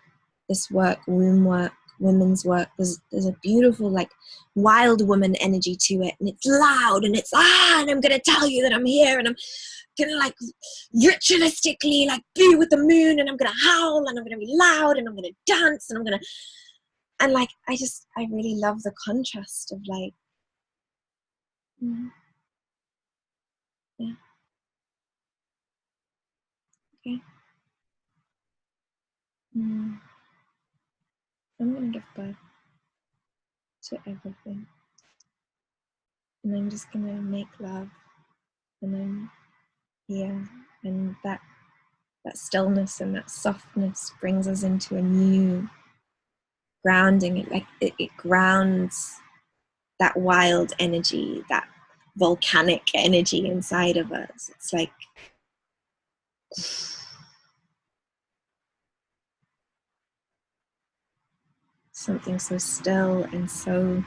this work, womb work, women's work, there's a beautiful like wild woman energy to it, and it's loud and it's and I'm gonna tell you that I'm here, and I'm gonna like ritualistically like be with the moon, and I'm gonna howl, and I'm gonna be loud, and I'm gonna dance, and I'm gonna, and like I really love the contrast of like yeah, okay, I'm gonna give birth to everything, and I'm just gonna make love, and I'm here, and that stillness and that softness brings us into a new grounding. It grounds that wild energy, that volcanic energy inside of us. It's like something so still and so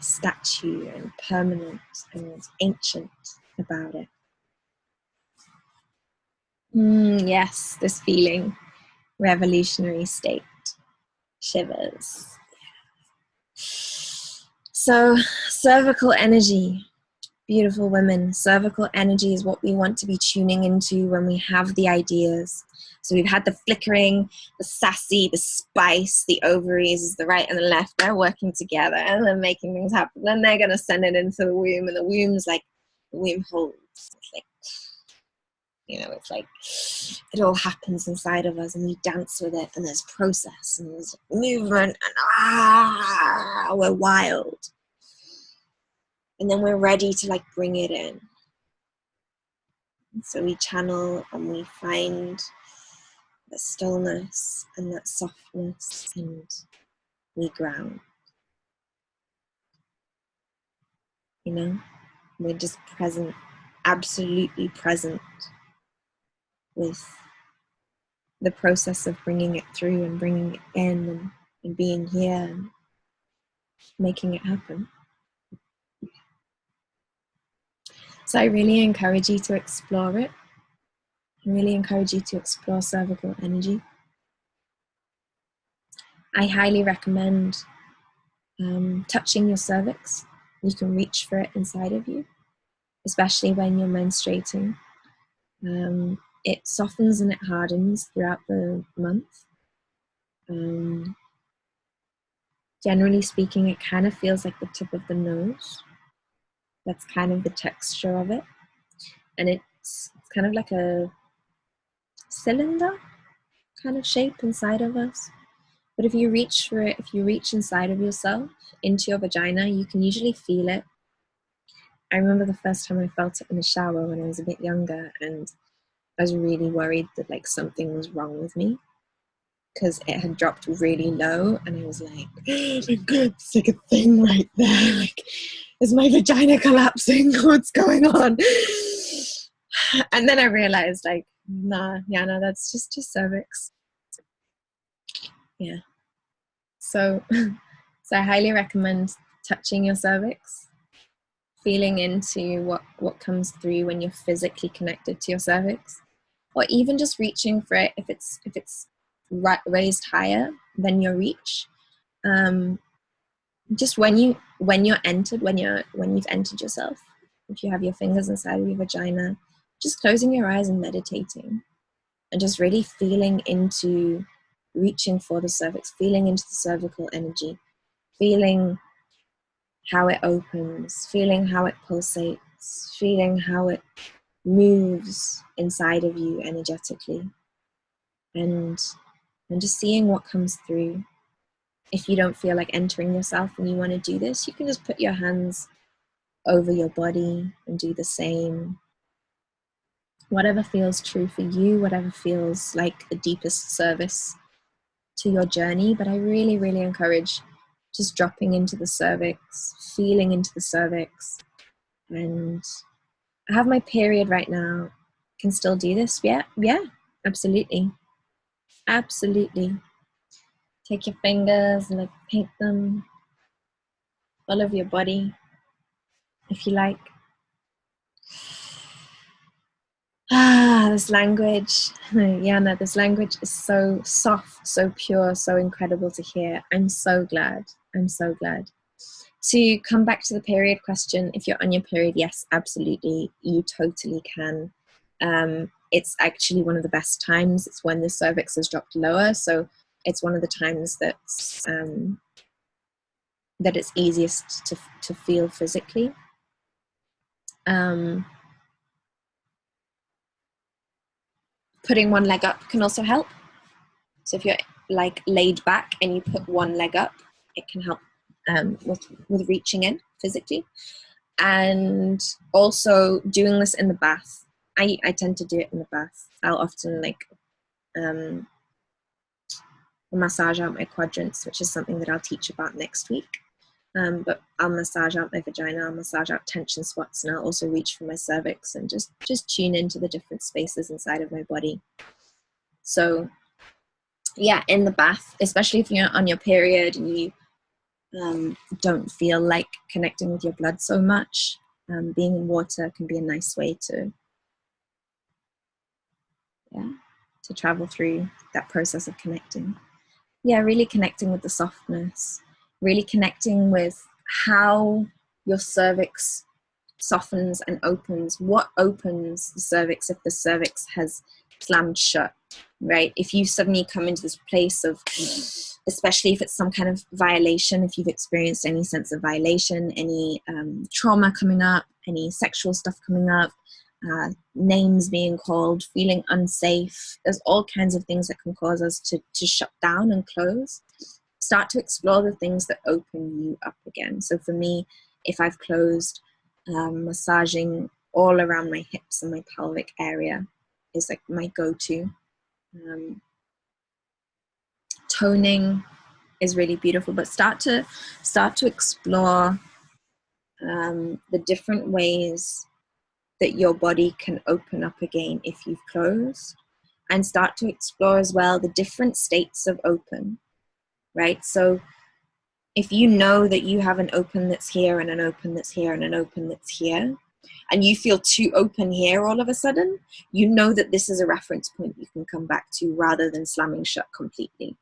statue and permanent and ancient about it. Yes, this feeling, revolutionary state, shivers. So cervical energy, beautiful women, cervical energy is what we want to be tuning into when we have the ideas. So we've had the flickering, the sassy, the spice, the ovaries is the right and the left. They're working together and they're making things happen. Then they're going to send it into the womb, and the womb's like, the womb holds. It's like, it's like it all happens inside of us, and we dance with it, and there's process, and there's movement, and we're wild. And then we're ready to like bring it in. So we channel and we find that stillness and that softness, and we ground. We're just present, absolutely present with the process of bringing it through and bringing it in, and being here and making it happen. So I really encourage you to explore it. I really encourage you to explore cervical energy. I highly recommend touching your cervix. You can reach for it inside of you, especially when you're menstruating. It softens and it hardens throughout the month. Generally speaking, it kind of feels like the tip of the nose. That's kind of the texture of it. And it's kind of like a cylinder, kind of shape inside of us. But if you reach for it, if you reach inside of yourself into your vagina, you can usually feel it. I remember the first time I felt it in the shower when I was a bit younger, and I was really worried that like something was wrong with me because it had dropped really low, and I was like, oh my God, it's like a thing right there. Like, is my vagina collapsing? What's going on? And then I realized like, nah, Yana, that's just your cervix. Yeah. So I highly recommend touching your cervix, feeling into what comes through when you're physically connected to your cervix, or even just reaching for it if it's raised higher than your reach. Just when you've entered yourself, if you have your fingers inside of your vagina, just closing your eyes and meditating, and just really feeling into reaching for the cervix, feeling into the cervical energy, feeling how it opens, feeling how it pulsates, feeling how it moves inside of you energetically, and just seeing what comes through. If you don't feel like entering yourself and you want to do this, you can just put your hands over your body and do the same. Whatever feels true for you, whatever feels like the deepest service to your journey. But I really, really encourage just dropping into the cervix, feeling into the cervix. And I have my period right now. Can still do this? Yeah, absolutely. Absolutely. Take your fingers and like paint them all over your body, if you like. This language, Yana, this language is so soft, so pure, so incredible to hear. I'm so glad. I'm so glad. To come back to the period question, if you're on your period, yes, absolutely, you totally can. It's actually one of the best times. It's when the cervix has dropped lower, so it's one of the times that's that it's easiest to feel physically. Putting one leg up can also help. So if you're like laid back and you put one leg up, it can help with reaching in physically. And also doing this in the bath. I tend to do it in the bath. I'll often like massage out my quadrants, which is something that I'll teach about next week. But I'll massage out my vagina, I'll massage out tension spots, and I'll also reach for my cervix and just tune into the different spaces inside of my body. So yeah, in the bath, especially if you're on your period and you don't feel like connecting with your blood so much, being in water can be a nice way to travel through that process of connecting. Yeah, really connecting with the softness, really connecting with how your cervix softens and opens. What opens the cervix if the cervix has slammed shut, right? If you suddenly come into this place of, especially if it's some kind of violation, if you've experienced any sense of violation, any trauma coming up, any sexual stuff coming up, names being called, feeling unsafe, there's all kinds of things that can cause us to shut down and close. Start to explore the things that open you up again. So for me, if I've closed, massaging all around my hips and my pelvic area is like my go-to. Toning is really beautiful, but start to explore the different ways that your body can open up again if you've closed, and start to explore as well the different states of open, right? So if you know that you have an open that's here and an open that's here and an open that's here, and you feel too open here all of a sudden, you know that this is a reference point you can come back to rather than slamming shut completely.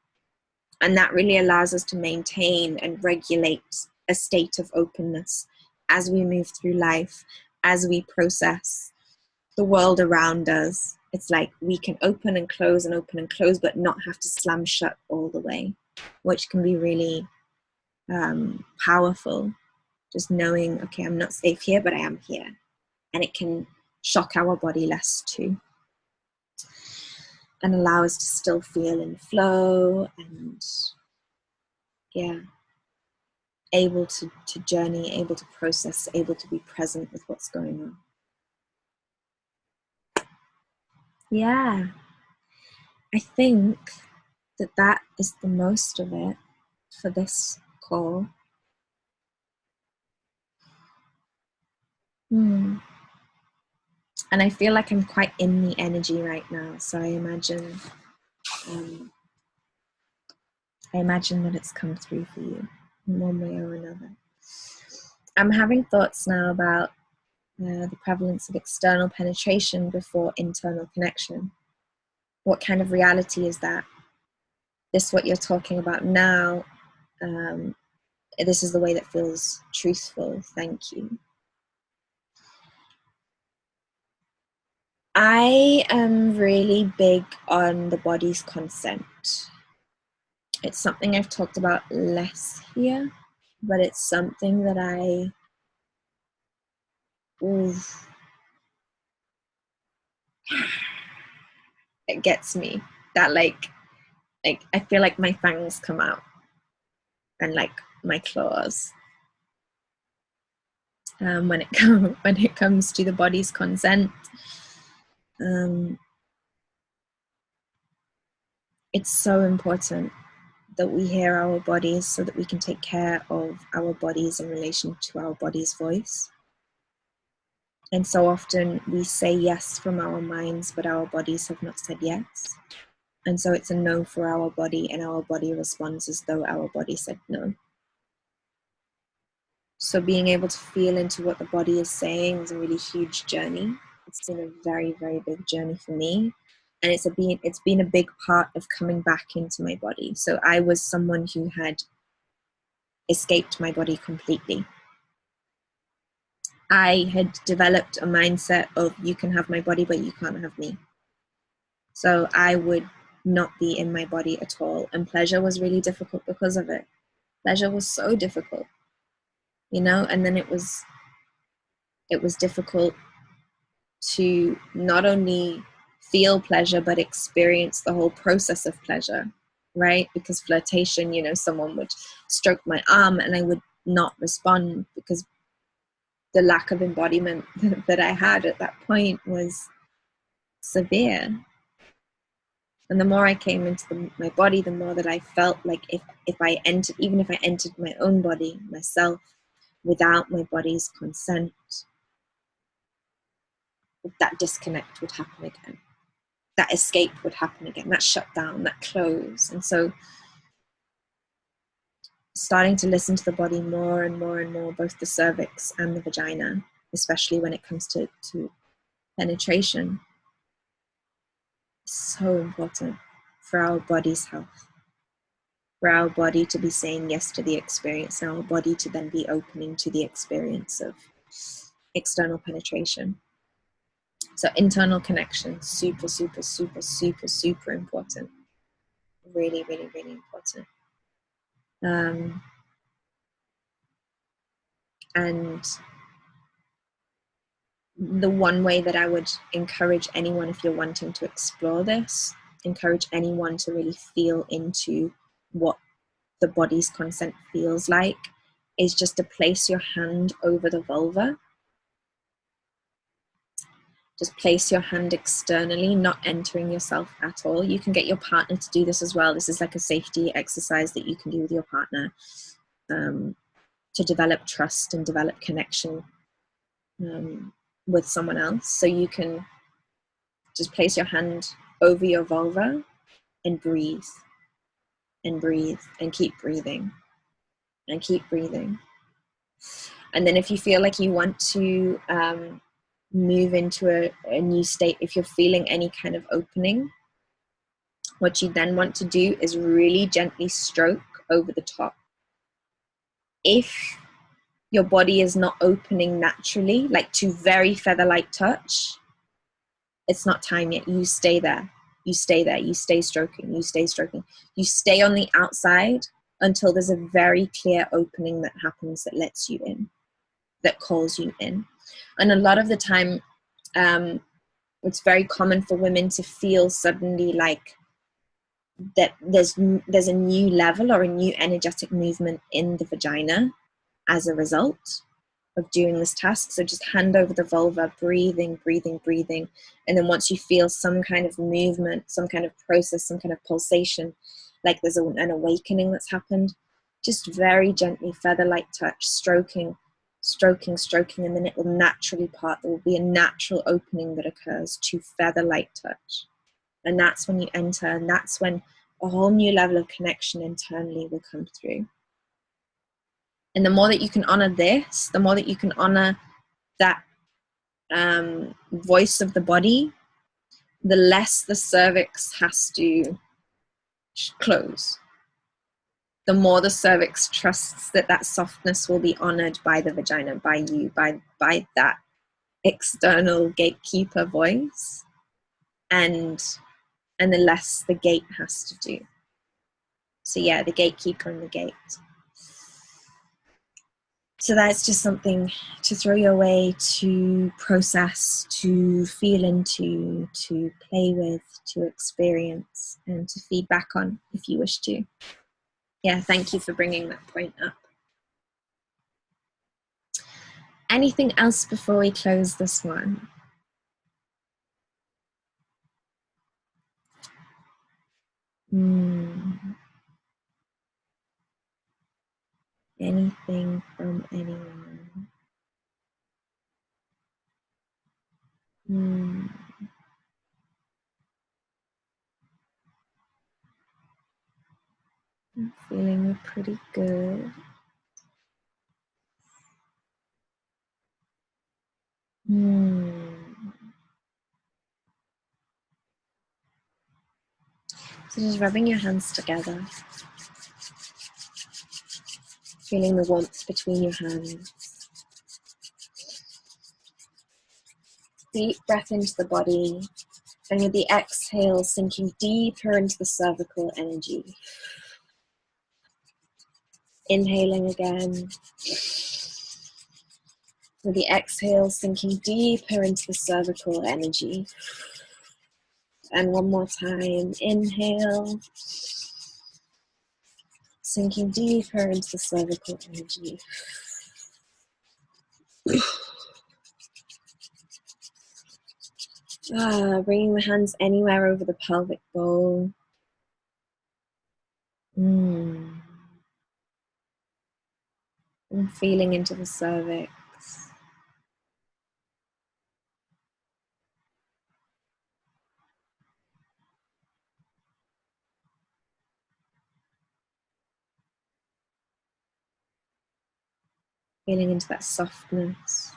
And that really allows us to maintain and regulate a state of openness as we move through life, as we process the world around us. It's like we can open and close, but not have to slam shut all the way, which can be really powerful. Just knowing, okay, I'm not safe here, but I am here. And it can shock our body less too. and allow us to still feel in flow and, yeah, able to journey, able to process, able to be present with what's going on. Yeah, I think that is the most of it for this call. And I feel like I'm quite in the energy right now, so I imagine that it's come through for you in one way or another. I'm having thoughts now about the prevalence of external penetration before internal connection. What kind of reality is that? This, what you're talking about now, this is the way that feels truthful. Thank you. I am really big on the body's consent. It's something I've talked about less here, but it's something that it gets me. That like I feel like my fangs come out and like my claws when it comes to the body's consent. It's so important that we hear our bodies so that we can take care of our bodies in relation to our body's voice. And so often we say yes from our minds, but our bodies have not said yes. And so it's a no for our body, and our body responds as though our body said no. So being able to feel into what the body is saying is a really huge journey. It's been a very, very big journey for me. And it's been a big part of coming back into my body. So I was someone who had escaped my body completely. I had developed a mindset of you can have my body, but you can't have me. So I would not be in my body at all. And pleasure was really difficult because of it. Pleasure was so difficult, and then it was difficult to not only feel pleasure, but experience the whole process of pleasure, right? Because flirtation, someone would stroke my arm and I would not respond because the lack of embodiment that I had at that point was severe. And the more I came into my body, the more that I felt like if I entered my own body, myself, without my body's consent, that disconnect would happen again. That escape would happen again, that shutdown, that close. And so starting to listen to the body more and more and more, both the cervix and the vagina, especially when it comes to penetration, is so important for our body's health, for our body to be saying yes to the experience, and our body to then be opening to the experience of external penetration. So internal connection, super, super, super, super, super important. Really, really, really important. And the one way that I would encourage anyone, if you're wanting to explore this, encourage anyone to really feel into what the body's consent feels like, is just to place your hand over the vulva. Just place your hand externally, not entering yourself at all. You can get your partner to do this as well. This is like a safety exercise that you can do with your partner to develop trust and develop connection with someone else. So you can just place your hand over your vulva and breathe and breathe and keep breathing and keep breathing. And then if you feel like you want to move into a new state, if you're feeling any kind of opening, what you then want to do is really gently stroke over the top. If your body is not opening naturally, like to very feather-like touch, it's not time yet. You stay there. You stay there. You stay stroking. You stay stroking. You stay on the outside until there's a very clear opening that happens that lets you in, that calls you in. And a lot of the time, It's very common for women to feel suddenly like that there's a new level or a new energetic movement in the vagina as a result of doing this task. So just hand over the vulva, breathing, breathing, breathing. And then once you feel some kind of movement, some kind of process, some kind of pulsation, like there's an awakening that's happened, just very gently, feather-like touch, stroking, stroking, stroking, and then it will naturally part. There will be a natural opening that occurs to feather-like touch. And that's when you enter, and that's when a whole new level of connection internally will come through. And the more that you can honor this, the more that you can honor that voice of the body, the less the cervix has to close. The more the cervix trusts that that softness will be honored by the vagina, by you, by that external gatekeeper voice, and the less the gate has to do. So yeah, the gatekeeper and the gate. So that's just something to throw your way, to process, to feel into, to play with, to experience, and to feed back on if you wish to. Yeah, thank you for bringing that point up. Anything else before we close this one? Anything from anyone? I'm feeling pretty good. So just rubbing your hands together, feeling the warmth between your hands. Deep breath into the body, and with the exhale, sinking deeper into the cervical energy. Inhaling again. With the exhale, sinking deeper into the cervical energy. And one more time, inhale. Sinking deeper into the cervical energy. Bringing the hands anywhere over the pelvic bowl. And feeling into the cervix. Feeling into that softness,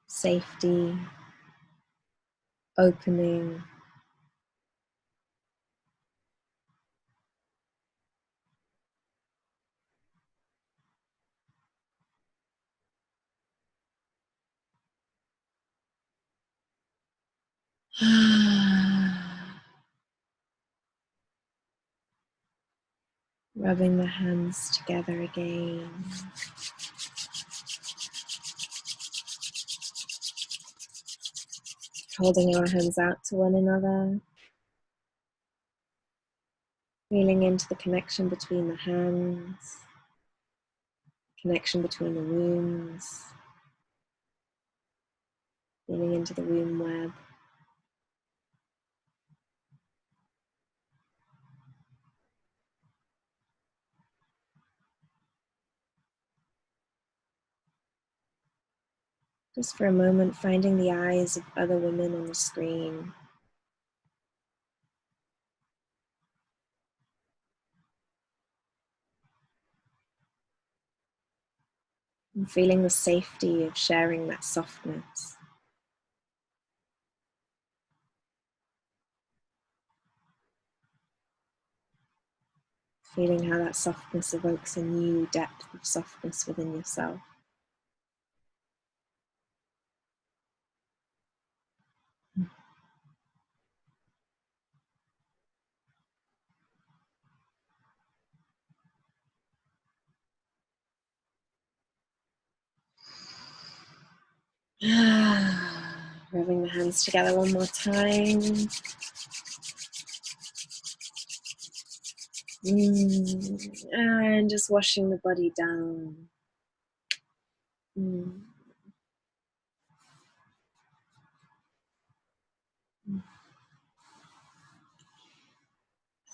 safety, opening. Rubbing the hands together again. Holding our hands out to one another. Feeling into the connection between the hands. Connection between the wombs. Feeling into the womb web. Just for a moment, finding the eyes of other women on the screen. And feeling the safety of sharing that softness. Feeling how that softness evokes a new depth of softness within yourself. Rubbing the hands together one more time. And just washing the body down.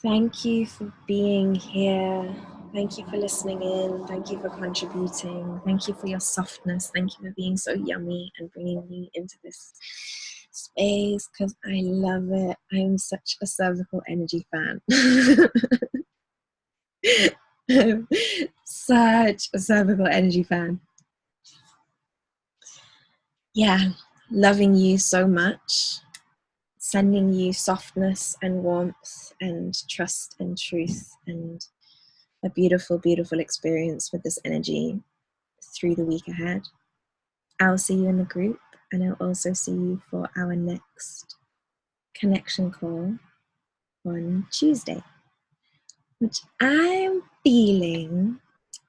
Thank you for being here. Thank you for listening in. Thank you for contributing. Thank you for your softness. Thank you for being so yummy and bringing me into this space, because I love it. I am such a cervical energy fan. I'm such a cervical energy fan. Yeah, loving you so much. Sending you softness and warmth and trust and truth and a beautiful, beautiful experience with this energy through the week ahead. I'll see you in the group, and I'll also see you for our next connection call on Tuesday, which I'm feeling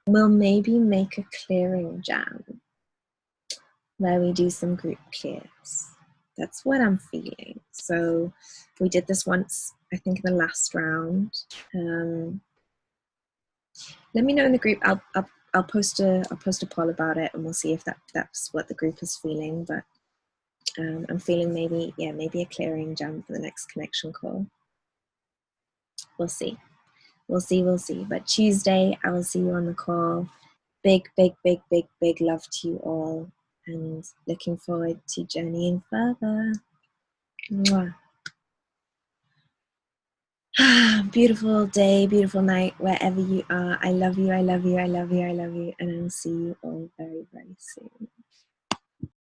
will maybe make a clearing jam where we do some group clears. That's what I'm feeling. So we did this once, I think, in the last round. Let me know in the group. I'll post a poll about it, and we'll see if that's what the group is feeling. But I'm feeling maybe a clearing jam for the next connection call. We'll see. But Tuesday, I will see you on the call. Big love to you all, and looking forward to journeying further. Mwah. Beautiful day, beautiful night, wherever you are. I love you, and I will see you all very, very soon.